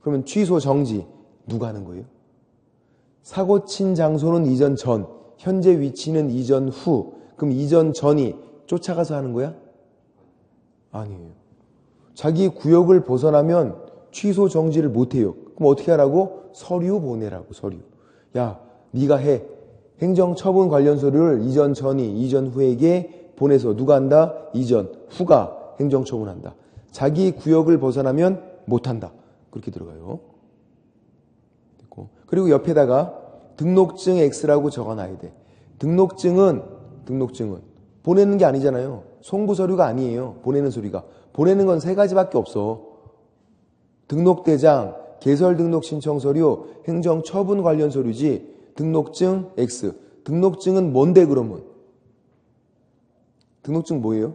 그러면 취소, 정지 누가 하는 거예요? 사고 친 장소는 이전 전, 현재 위치는 이전 후. 그럼 이전 전이 쫓아가서 하는 거야? 아니에요. 자기 구역을 벗어나면 취소 정지를 못해요. 그럼 어떻게 하라고? 서류 보내라고. 서류. 야 네가 해. 행정처분 관련 서류를 이전 전이 이전 후에게 보내서 누가 한다? 이전 후가 행정처분한다. 자기 구역을 벗어나면 못한다. 그렇게 들어가요. 그리고 옆에다가 등록증 X라고 적어놔야 돼. 등록증은 보내는 게 아니잖아요. 송부 서류가 아니에요. 보내는 서류가. 보내는 건 세 가지밖에 없어. 등록대장, 개설 등록 신청 서류, 행정처분 관련 서류지. 등록증 X. 등록증은 뭔데 그러면? 등록증 뭐예요?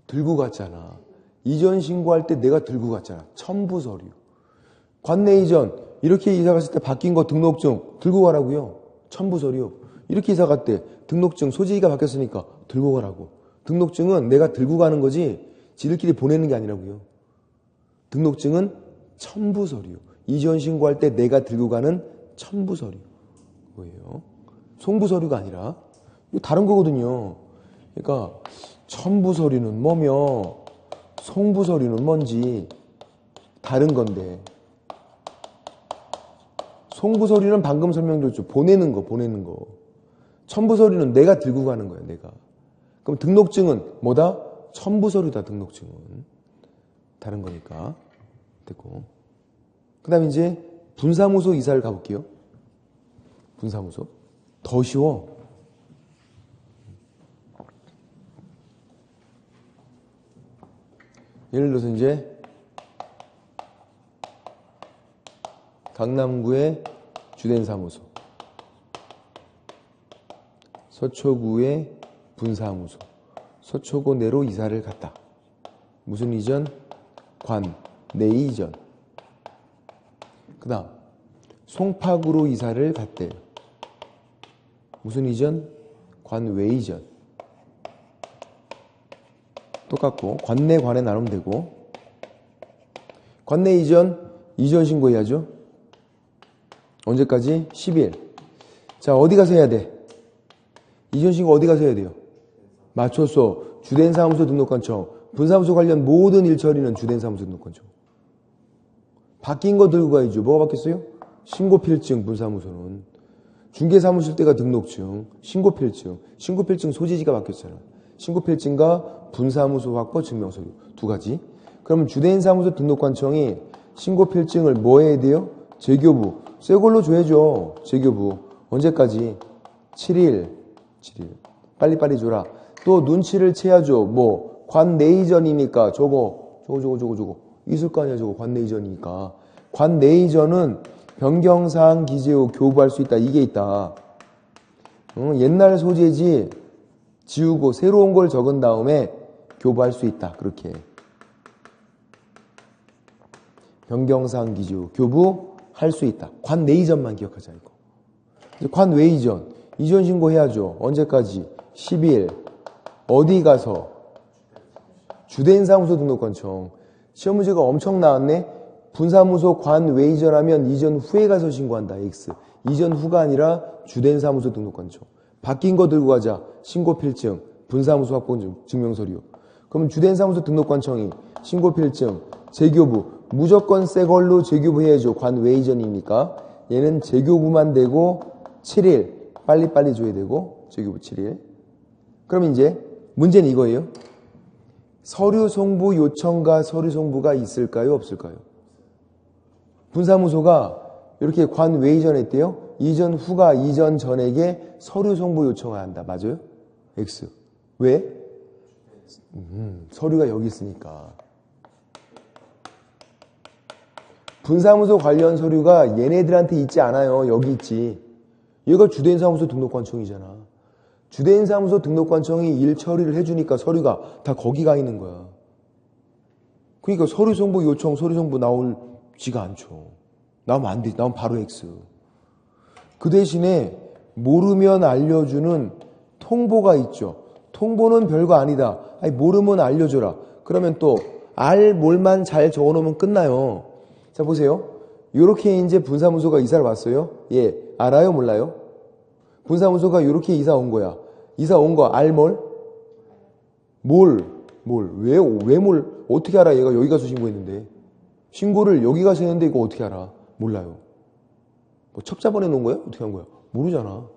들고 갔잖아. 이전 신고할 때 내가 들고 갔잖아. 첨부 서류. 관내 이전 이렇게 이사 갔을 때 바뀐 거 등록증 들고 가라고요. 첨부 서류. 이렇게 이사 갔대. 등록증 소지기가 바뀌었으니까 들고 가라고. 등록증은 내가 들고 가는 거지 지들끼리 보내는 게 아니라고요. 등록증은 첨부 서류. 이전 신고할 때 내가 들고 가는 첨부 서류. 뭐예요? 송부 서류가 아니라 이거 다른 거거든요. 그러니까 첨부 서류는 뭐며 송부 서류는 뭔지 다른 건데 송부 서류는 방금 설명드렸죠. 보내는 거. 첨부 서류는 내가 들고 가는 거야. 내가. 그럼 등록증은 뭐다? 첨부 서류다. 등록증은. 다른 거니까. 됐고. 그 다음에 이제 분사무소 이사를 가볼게요. 분사무소. 더 쉬워. 예를 들어서 이제 강남구의 주된 사무소, 서초구의 분사무소, 서초구 내로 이사를 갔다. 무슨 이전? 관, 내 이전. 그 다음 송파구로 이사를 갔대요. 무슨 이전? 관외 이전. 똑같고 관내 관에 나누면 되고 관내 이전 신고해야죠. 언제까지? 10일. 자, 어디 가서 해야 돼? 이전 신고 어디 가서 해야 돼요? 맞췄어. 주된 사무소 등록관청. 분사무소 관련 모든 일 처리는 주된 사무소 등록관청. 바뀐 거 들고 가야죠. 뭐가 바뀌었어요? 신고필증. 분사무소는 중개사무실 때가 등록증, 신고필증. 신고필증 소재지가 바뀌었잖아. 신고필증과 분사무소 확보 증명서류 두 가지. 그러면 주된 사무소 등록관청이 신고필증을 뭐 해야 돼요? 재교부. 새 걸로 줘야죠. 재교부. 언제까지? 7일. 빨리빨리 줘라. 또 눈치를 채야죠. 뭐 관내 이전이니까 저거 있을 거 아니야. 저거 관내 이전이니까. 관내 이전은 변경사항 기재 후 교부할 수 있다. 이게 있다. 옛날 소재지 지우고 새로운 걸 적은 다음에 교부할 수 있다. 그렇게. 변경사항 기재 후 교부할 수 있다. 관내 이전만 기억하자 이거. 관외 이전. 이전 신고해야죠. 언제까지? 10일. 어디 가서? 주된 사무소 등록관청. 시험 문제가 엄청 나왔네. 분사무소 관외 이전하면 이전 후에 가서 신고한다. X. 이전 후가 아니라 주된 사무소 등록관청. 바뀐 거 들고 가자. 신고필증, 분사무소 확보 증명서류. 그러면 주된 사무소 등록관청이 신고필증, 재교부. 무조건 새 걸로 재교부해야죠. 관외 이전이니까. 얘는 재교부만 되고 7일. 빨리빨리 줘야 되고 재교부 7일. 그럼 이제 문제는 이거예요. 서류 송부 요청과 서류 송부가 있을까요? 없을까요? 분사무소가 이렇게 관외 이전했대요. 이전 후가 이전 전에게 서류 송부 요청을 한다. 맞아요? X. 왜? 서류가 여기 있으니까. 분사무소 관련 서류가 얘네들한테 있지 않아요. 여기 있지. 얘가 주된 사무소 등록관청이잖아. 주된 사무소 등록관청이 일 처리를 해주니까 서류가 다 거기 가 있는 거야. 그러니까 서류 송부 요청, 서류 송부 나올지가 않죠. 나오면 안 돼. 나오면 바로 X. 그 대신에 모르면 알려주는 통보가 있죠. 통보는 별거 아니다. 아니, 모르면 알려줘라. 그러면 또 뭘만 잘 적어놓으면 끝나요. 자, 보세요. 요렇게 이제 분사무소가 이사를 왔어요. 예, 알아요? 몰라요? 분사무소가 요렇게 이사 온 거야. 이사 온 거 왜 어떻게 알아? 얘가 여기 가서 신고했는데. 신고를 여기 가서 했는데 이거 어떻게 알아? 몰라요. 뭐 첩자 보내놓은 거야? 어떻게 한 거야? 모르잖아.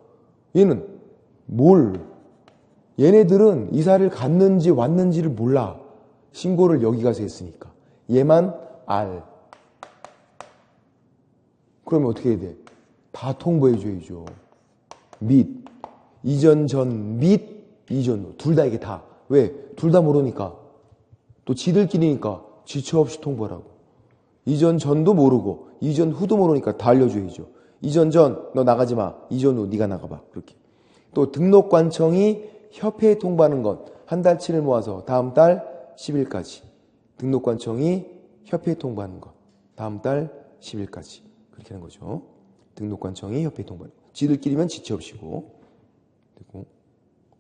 얘는 얘네들은 이사를 갔는지 왔는지를 몰라. 신고를 여기 가서 했으니까. 얘만 알. 그러면 어떻게 해야 돼? 다 통보해줘야죠. 이전 전 및 이전 후. 둘 다 이게 다. 왜? 둘 다 모르니까. 또 지들끼리니까 지체 없이 통보하라고. 이전 전도 모르고 이전 후도 모르니까 다 알려줘야죠. 이전 전 너 나가지 마. 이전 후 네가 나가봐. 그렇게. 또 등록관청이 협회에 통보하는 것. 한 달치를 모아서 다음 달 10일까지. 등록관청이 협회에 통보하는 것. 다음 달 10일까지. 그렇게 하는 거죠. 등록관청이 협회에 통보하는 것. 지들끼리면 지체 없이고. 되고.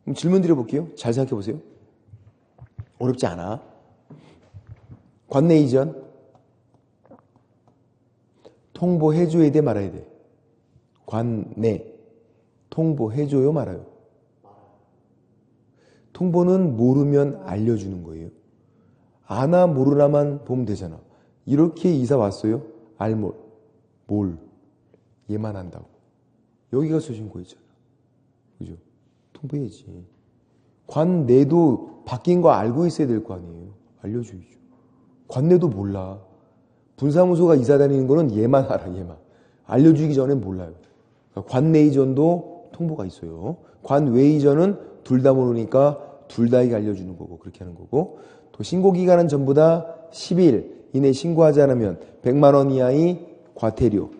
그럼 질문 드려볼게요. 잘 생각해 보세요. 어렵지 않아. 관내 이전. 통보해줘야 돼, 말아야 돼? 관내. 통보해줘요, 말아요? 통보는 모르면 알려주는 거예요. 아나 모르나만 보면 되잖아. 이렇게 이사 왔어요? 얘만 한다고. 여기 가서 신고했잖아. 그죠? 통보해야지. 관내도 바뀐 거 알고 있어야 될 거 아니에요. 알려줘야죠. 관내도 몰라. 분사무소가 이사 다니는 거는 얘만 알아, 얘만. 알려주기 전엔 몰라요. 그러니까 관내 이전도 통보가 있어요. 관외 이전은 둘 다 모르니까 둘 다에게 알려주는 거고, 그렇게 하는 거고. 또 신고기간은 전부 다 10일 이내 신고하지 않으면 100만 원 이하의 과태료.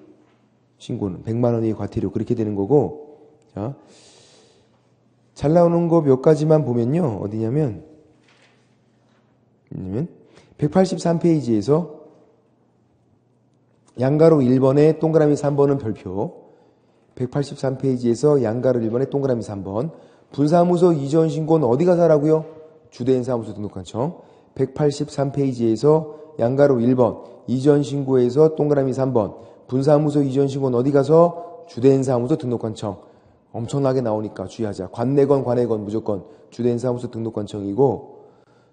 신고는 100만 원 이하의 과태료. 그렇게 되는 거고. 자, 잘 나오는 거 몇 가지만 보면요. 어디냐면 183페이지에서 양가로 1번에 동그라미 3번은 별표. 183페이지에서 양가로 1번에 동그라미 3번. 분사무소 이전 신고는 어디 가서 하라고요? 주대인 사무소 등록관청. 183페이지에서 양가로 1번 이전 신고에서 동그라미 3번. 분사무소 이전 신고는 어디 가서? 주대인 사무소 등록관청. 엄청나게 나오니까 주의하자. 관내건 관외건 무조건 주대인 사무소 등록관청이고,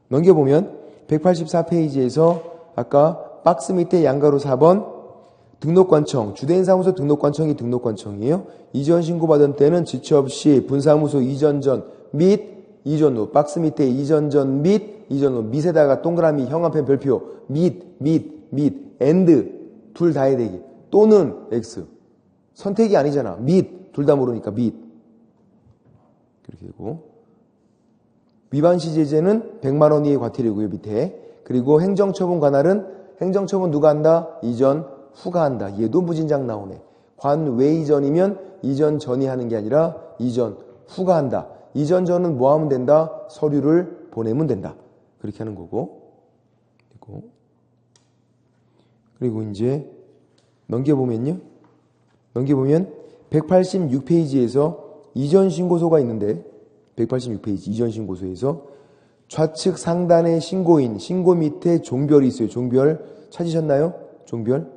넘겨보면 184페이지에서 아까 박스 밑에 양가로 4번 등록관청, 주대인 사무소 등록관청이 등록관청이에요. 이전 신고받은 때는 지체 없이 분사무소 이전 전 및 이전 후, 박스 밑에 이전 전 및 이전 후, 밑에다가 동그라미 형광펜 별표 및 and 둘 다 해야 되기, 또는 x 선택이 아니잖아. 및 둘 다 모르니까 및 그렇게 되고, 위반 시 제재는 100만 원 이하의 과태료고요 밑에. 그리고 행정처분 관할은 행정처분 누가 한다? 이전 후가 한다. 얘도 무진장 나오네. 관외 이전이면 이전 전이 하는 게 아니라 이전 후가 한다. 이전 전은 뭐 하면 된다? 서류를 보내면 된다. 그렇게 하는 거고. 그리고 이제 넘겨보면 186페이지에서 이전 신고서가 있는데, 186페이지 이전 신고서에서 좌측 상단에 신고인, 신고 밑에 종별이 있어요. 종별 찾으셨나요? 종별.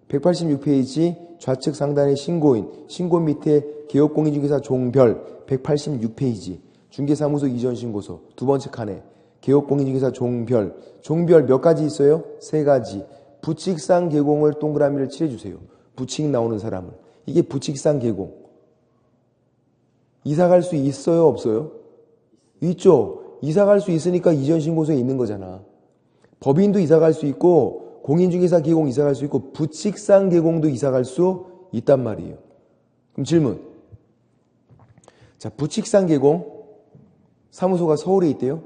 186페이지 좌측 상단에 신고인, 신고 밑에 개업공인중개사 종별. 186페이지 중개사무소 이전 신고서 두 번째 칸에 개업공인중개사 종별. 종별 몇 가지 있어요? 세 가지. 부칙상 개공을 동그라미를 칠해주세요. 부칙 나오는 사람을. 이게 부칙상 개공. 이사 갈 수 있어요? 없어요? 있죠. 이사 갈 수 있으니까 이전 신고서에 있는 거잖아. 법인도 이사 갈 수 있고, 공인중개사 개공 이사 갈 수 있고, 부칙상 개공도 이사 갈 수 있단 말이에요. 그럼 질문. 자, 부칙상 개공 사무소가 서울에 있대요.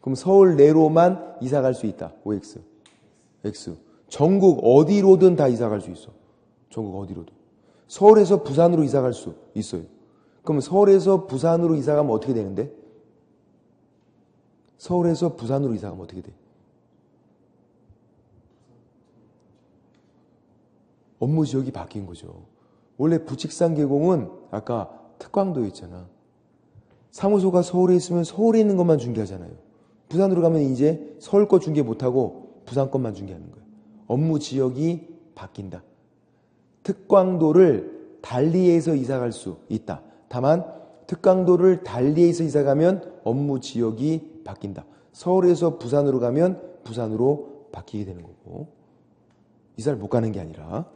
그럼 서울 내로만 이사 갈 수 있다. OX. X. 전국 어디로든 다 이사 갈 수 있어. 전국 어디로든. 서울에서 부산으로 이사 갈 수 있어요. 그럼 서울에서 부산으로 이사 가면 어떻게 되는데? 서울에서 부산으로 이사 가면 어떻게 돼? 업무 지역이 바뀐 거죠. 원래 부칙상 개공은 아까 특광도였잖아. 사무소가 서울에 있으면 서울에 있는 것만 중개하잖아요. 부산으로 가면 이제 서울 거 중개 못하고 부산 것만 중개하는 거예요. 업무 지역이 바뀐다. 특광도를 달리해서 이사 갈 수 있다. 다만 특강도를 달리해서 이사 가면 업무 지역이 바뀐다. 서울에서 부산으로 가면 부산으로 바뀌게 되는 거고, 이사를 못 가는 게 아니라,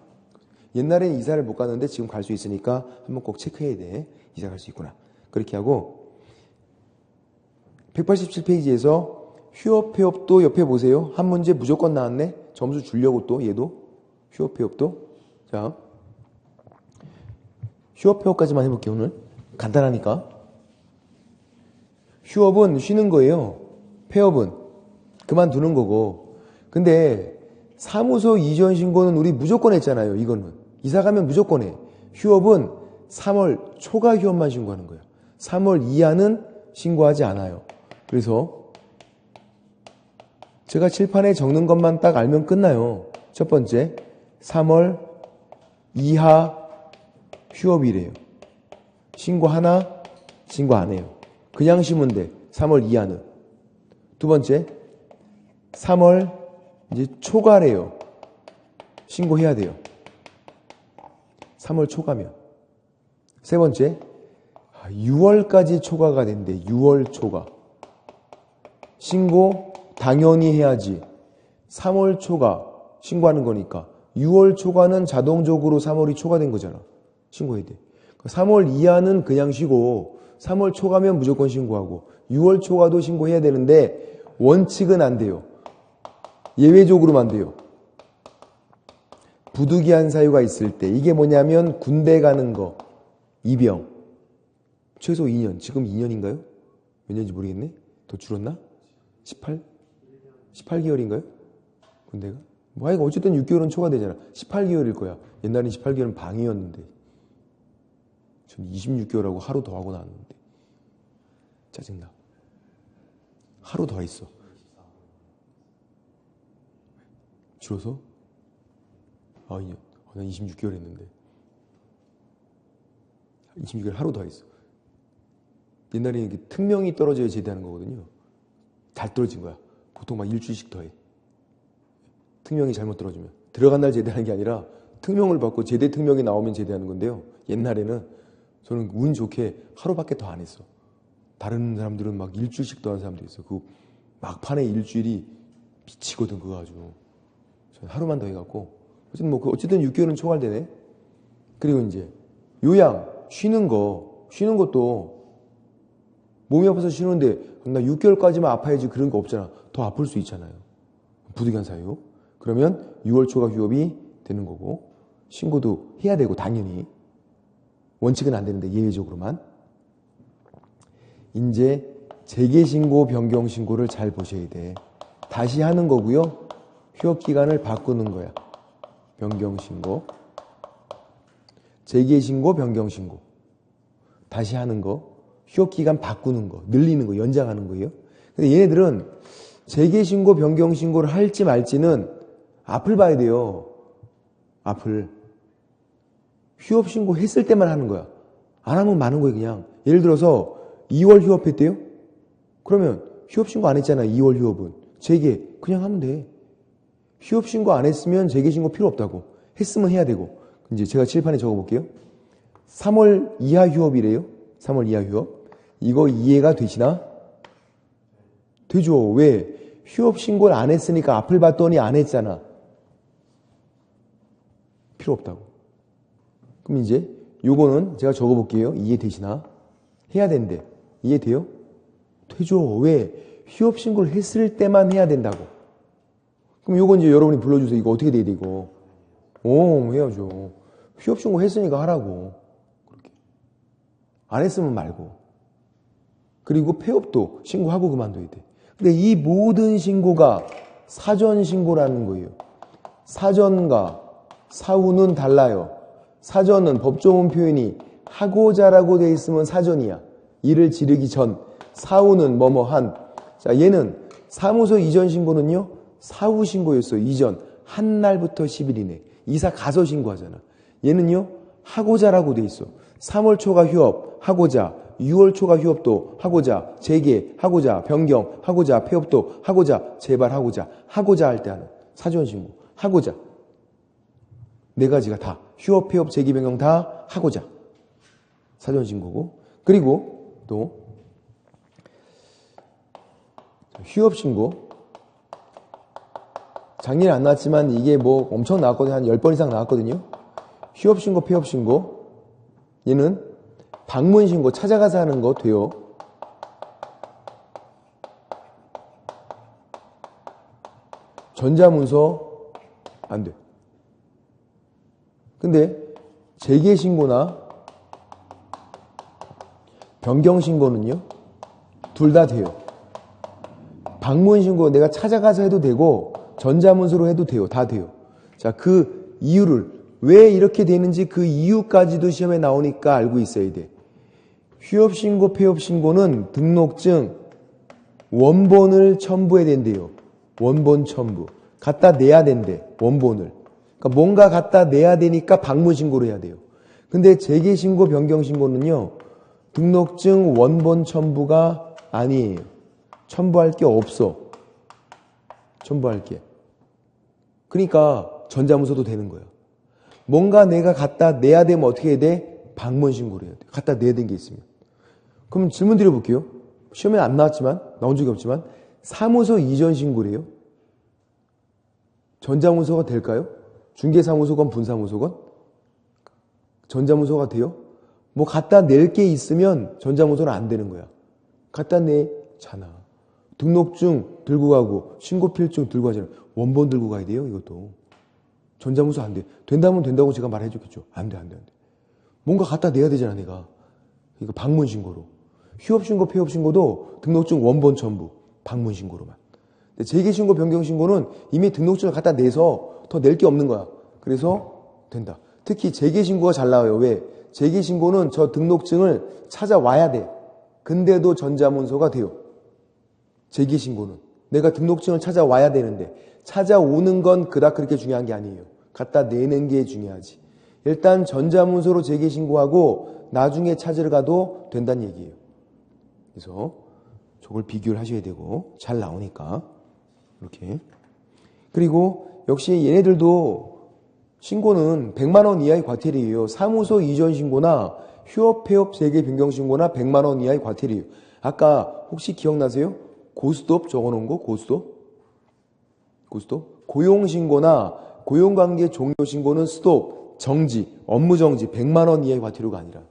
옛날엔 이사를 못 가는데 지금 갈 수 있으니까 한번 꼭 체크해야 돼. 이사 갈 수 있구나. 그렇게 하고, 187페이지에서 휴업 폐업도 옆에 보세요. 한 문제 무조건 나왔네. 점수 주려고 또 얘도 휴업 폐업도. 자, 휴업 폐업까지만 해볼게요. 오늘 간단하니까. 휴업은 쉬는 거예요. 폐업은 그만두는 거고. 근데 사무소 이전 신고는 우리 무조건 했잖아요. 이거는 이사 가면 무조건 해. 휴업은 3월 초과 휴업만 신고하는 거예요. 3월 이하는 신고하지 않아요. 그래서 제가 칠판에 적는 것만 딱 알면 끝나요. 첫 번째, 3월 이하 휴업이래요. 신고 하나, 신고 안 해요. 그냥 쉬면 돼. 3월 이하는. 두 번째, 3월 이제 초과래요. 신고해야 돼요. 3월 초과면. 세 번째, 6월까지 초과가 된대. 6월 초과. 신고 당연히 해야지. 3월 초과 신고하는 거니까 6월 초과는 자동적으로 3월이 초과된 거잖아. 신고해야 돼. 3월 이하는 그냥 쉬고 3월 초과면 무조건 신고하고 6월 초과도 신고해야 되는데 원칙은 안 돼요. 예외적으로만 돼요. 부득이한 사유가 있을 때. 이게 뭐냐면 군대 가는 거, 입영. 최소 2년. 지금 2년인가요? 몇 년인지 모르겠네. 더 줄었나? 18개월인가요? 군대가? 뭐 하여간 어쨌든 6개월은 초과되잖아. 18개월일 거야. 옛날엔 18개월은 방이었는데. 전 26개월하고 하루 더 하고 나왔는데. 짜증나. 하루 더 했어. 줄어서? 난 26개월 했는데. 26개월 하루 더 했어. 옛날에 이게 특명이 떨어져야 제대하는 거거든요. 잘 떨어진 거야. 보통 막 일주일씩 더 해. 특명이 잘못 떨어지면. 들어간 날 제대하는 게 아니라 특명을 받고 제대 특명이 나오면 제대하는 건데요. 옛날에는 저는 운 좋게 하루밖에 더 안 했어. 다른 사람들은 막 일주일씩 더 하는 사람도 있어. 그 막판에 일주일이 미치거든, 그거 가지고. 저는 하루만 더 해갖고. 어쨌든 6개월은 초과되네. 그리고 이제 요양, 쉬는 것도 몸이 아파서 쉬는데 나 6개월까지만 아파야지 그런 거 없잖아. 더 아플 수 있잖아요. 부득이한 사유. 그러면 6월 초과 휴업이 되는 거고 신고도 해야 되고 당연히 원칙은 안 되는데 예외적으로만. 이제 재개신고, 변경신고를 잘 보셔야 돼. 다시 하는 거고요. 휴업기간을 바꾸는 거야. 변경신고, 재개신고, 변경신고. 다시 하는 거, 휴업기간 바꾸는 거, 늘리는 거, 연장하는 거예요. 근데 얘네들은 재개신고, 변경신고를 할지 말지는 앞을 봐야 돼요. 앞을. 휴업신고 했을 때만 하는 거야. 안 하면 많은 거예요, 그냥. 예를 들어서 2월 휴업했대요? 그러면 휴업신고 안 했잖아, 2월 휴업은. 재개, 그냥 하면 돼. 휴업신고 안 했으면 재개신고 필요 없다고. 했으면 해야 되고. 이제 제가 칠판에 적어볼게요. 3월 이하 휴업이래요. 3월 이하 휴업. 이거 이해가 되시나? 되죠. 왜? 휴업신고를 안 했으니까 앞을 봤더니 안 했잖아. 필요 없다고. 그럼 이제 요거는 제가 적어볼게요. 이해되시나? 해야 된대. 이해돼요? 되죠. 왜? 휴업신고를 했을 때만 해야 된다고. 그럼 요건 이제 여러분이 불러주세요. 이거 어떻게 돼야 돼, 이거? 해야죠. 휴업신고 했으니까 하라고. 그렇게. 안 했으면 말고. 그리고 폐업도 신고하고 그만둬야 돼. 근데 이 모든 신고가 사전신고라는 거예요. 사전과 사후는 달라요. 사전은 법조문 표현이 하고자라고 돼 있으면 사전이야. 일을 지르기 전. 사후는 뭐뭐한. 자, 얘는 사무소 이전 신고는요. 사후 신고였어요. 이전. 한 날부터 10일 이내. 이사 가서 신고하잖아. 얘는요. 하고자라고 돼 있어. 3월 초과 휴업 하고자. 6월 초과 휴업도 하고자. 재개 하고자. 변경 하고자. 폐업도 하고자. 재발하고자. 하고자 할 때 하는 사전 신고. 하고자. 네 가지가 다. 휴업, 폐업, 재개, 변경 다 하고자. 사전 신고고. 그리고 또 휴업 신고. 작년에 안 나왔지만 이게 뭐 엄청 나왔거든요. 한 10번 이상 나왔거든요. 휴업 신고, 폐업 신고. 얘는 방문 신고 찾아가서 하는 거 돼요. 전자문서 안 돼. 근데 재개 신고나 변경 신고는요. 둘 다 돼요. 방문 신고 내가 찾아가서 해도 되고 전자문서로 해도 돼요. 다 돼요. 자, 그 이유를 왜 이렇게 되는지 그 이유까지도 시험에 나오니까 알고 있어야 돼. 휴업신고, 폐업신고는 등록증 원본을 첨부해야 된대요. 원본 첨부. 갖다 내야 된대. 원본을. 그러니까 뭔가 갖다 내야 되니까 방문신고를 해야 돼요. 근데 재개신고, 변경신고는요. 등록증 원본 첨부가 아니에요. 첨부할 게 없어. 첨부할 게. 그러니까 전자문서도 되는 거야. 뭔가 내가 갖다 내야 되면 어떻게 해야 돼? 방문신고를 해야 돼. 갖다 내야 되는 게 있으면. 그럼 질문 드려볼게요. 시험에 안 나왔지만, 나온 적이 없지만, 사무소 이전 신고래요. 전자문서가 될까요? 중개사무소건 분사무소건? 전자문서가 돼요? 뭐 갖다 낼 게 있으면 전자문서는 안 되는 거야. 갖다 내잖아. 등록증 들고 가고, 신고필증 들고 가잖아. 원본 들고 가야 돼요, 이것도. 전자문서 안 돼. 된다면 된다고 제가 말해 줬겠죠. 안 돼. 뭔가 갖다 내야 되잖아, 내가. 이거 방문신고로. 휴업신고, 폐업신고도 등록증 원본 첨부. 방문신고로만. 근데 재개신고, 변경신고는 이미 등록증을 갖다 내서 더 낼 게 없는 거야. 그래서 된다. 특히 재개신고가 잘 나와요. 왜? 재개신고는 저 등록증을 찾아와야 돼. 근데도 전자문서가 돼요. 재개신고는. 내가 등록증을 찾아와야 되는데 찾아오는 건 그닥 그렇게 중요한 게 아니에요. 갖다 내는 게 중요하지. 일단 전자문서로 재개신고하고 나중에 찾으러 가도 된다는 얘기예요. 그래서 저걸 비교를 하셔야 되고 잘 나오니까 이렇게. 그리고 역시 얘네들도 신고는 100만 원 이하의 과태료예요. 사무소 이전 신고나 휴업 폐업 재개 변경 신고나 100만 원 이하의 과태료예요. 아까 혹시 기억나세요? 고스톱 적어놓은 거 고스톱? 고용 신고나 고용관계 종료 신고는 스톱, 정지, 업무 정지 100만 원 이하의 과태료가 아니라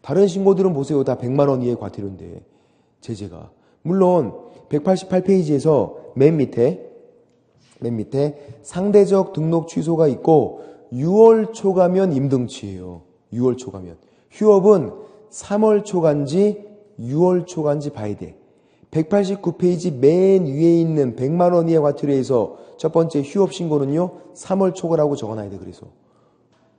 다른 신고들은 보세요. 다 100만 원 이하의 과태료인데 제재가. 물론 188페이지에서 맨 밑에 상대적 등록 취소가 있고 6월 초가면 임등치예요. 6월 초가면. 휴업은 3월 초간지 6월 초간지 봐야 돼. 189페이지 맨 위에 있는 100만 원 이하 과태료에서 첫 번째 휴업 신고는요. 3월 초과라고 적어놔야 돼. 그래서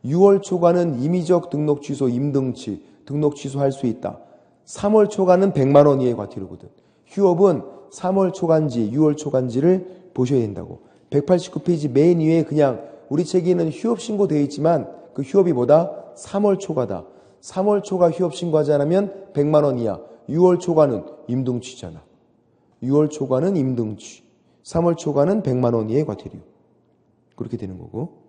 6월 초과는 임의적 등록 취소, 임등치, 등록 취소할 수 있다. 3월 초과는 100만 원 이하의 과태료거든. 휴업은 3월 초간지, 6월 초간지를 보셔야 된다고. 189페이지 맨 위에 그냥 우리 책에는 휴업 신고 되어 있지만 그 휴업이 뭐다? 3월 초과다. 3월 초과 휴업 신고하지 않으면 100만 원 이하. 6월 초과는 임등치잖아. 6월 초과는 임등치. 3월 초과는 100만 원 이하의 과태료. 그렇게 되는 거고.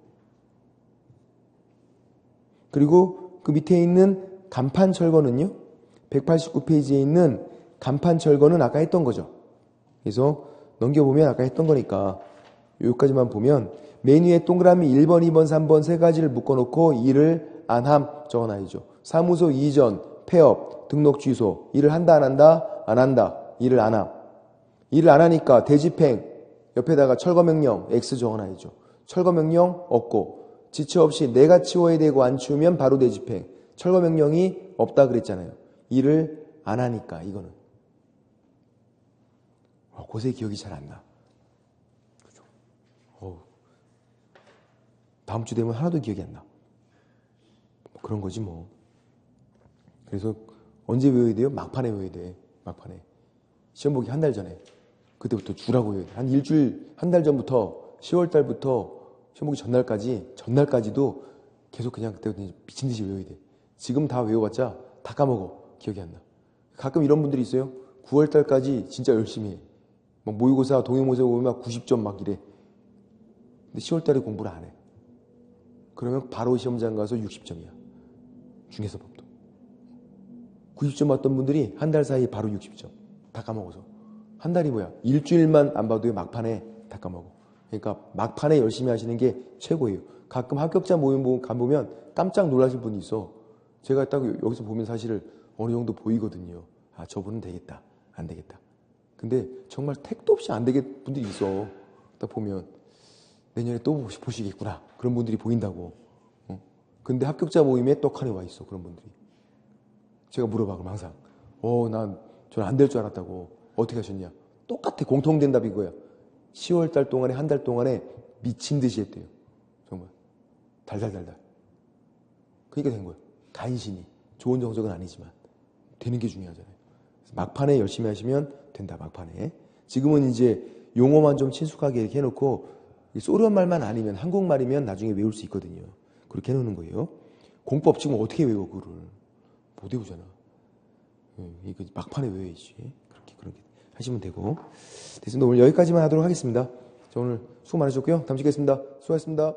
그리고 그 밑에 있는 간판 철거는요. 189페이지에 있는 간판 철거는 아까 했던 거죠. 그래서 넘겨보면 아까 했던 거니까 여기까지만 보면 맨 위에 동그라미 1번, 2번, 3번 세 가지를 묶어놓고 일을 안함 적어놔야죠. 사무소 이전, 폐업, 등록 취소. 일을 한다 안 한다? 안 한다. 일을 안 함. 일을 안 하니까 대집행 옆에다가 철거명령 X 적어놔야죠. 철거명령 없고 지체 없이 내가 치워야 되고 안 치우면 바로 대집행. 철거명령이 없다 그랬잖아요. 일을 안 하니까 이거는. 곳에 기억이 잘 안 나. 그죠? 다음 주 되면 하나도 기억이 안 나. 그런 거지 뭐. 그래서 언제 외워야 돼요? 막판에 외워야 돼. 막판에. 시험 보기 한 달 전에. 그때부터 주라고 외워야 돼. 한 일주일, 한 달 전부터 10월 달부터 시험 보기 전날까지도 계속 그냥 그때부터 미친 듯이 외워야 돼. 지금 다 외워봤자 다 까먹어. 기억이 안 나. 가끔 이런 분들이 있어요. 9월 달까지 진짜 열심히 해. 막 모의고사, 동영모사 보면 막 90점 막 이래. 근데 10월 달에 공부를 안 해. 그러면 바로 시험장 가서 60점이야. 중개사법도. 90점 맞던 분들이 한 달 사이에 바로 60점. 다 까먹어서. 한 달이 뭐야? 일주일만 안 봐도 막판에 다 까먹어. 그러니까 막판에 열심히 하시는 게 최고예요. 가끔 합격자 모임 가보면 깜짝 놀라실 분이 있어. 제가 딱 여기서 보면 사실 어느 정도 보이거든요. 아, 저분은 되겠다. 안 되겠다. 근데 정말 택도 없이 안 되겠 분들이 있어. 딱 보면 내년에 또 보시겠구나. 그런 분들이 보인다고. 근데 합격자 모임에 떡하니 와 있어. 그런 분들이. 제가 물어봐. 그럼 항상. 난 저는 안 될 줄 알았다고. 어떻게 하셨냐. 똑같아. 공통된 답이 이거야. 10월 달 동안에 한 달 동안에 미친 듯이 했대요. 정말. 달달달달. 그러니까 된 거야. 간신히. 좋은 정석은 아니지만. 되는 게 중요하잖아요. 막판에 열심히 하시면 된다. 막판에. 지금은 이제 용어만 좀 친숙하게 이렇게 해놓고 소련 말만 아니면 한국말이면 나중에 외울 수 있거든요. 그렇게 해놓는 거예요. 공법 지금 어떻게 외워 그거를. 못 외우잖아. 이거 막판에 외워야지. 그렇게 하시면 되고. 됐습니다. 오늘 여기까지만 하도록 하겠습니다. 자, 오늘 수고 많으셨고요. 다음 주에 뵙겠습니다. 수고하셨습니다.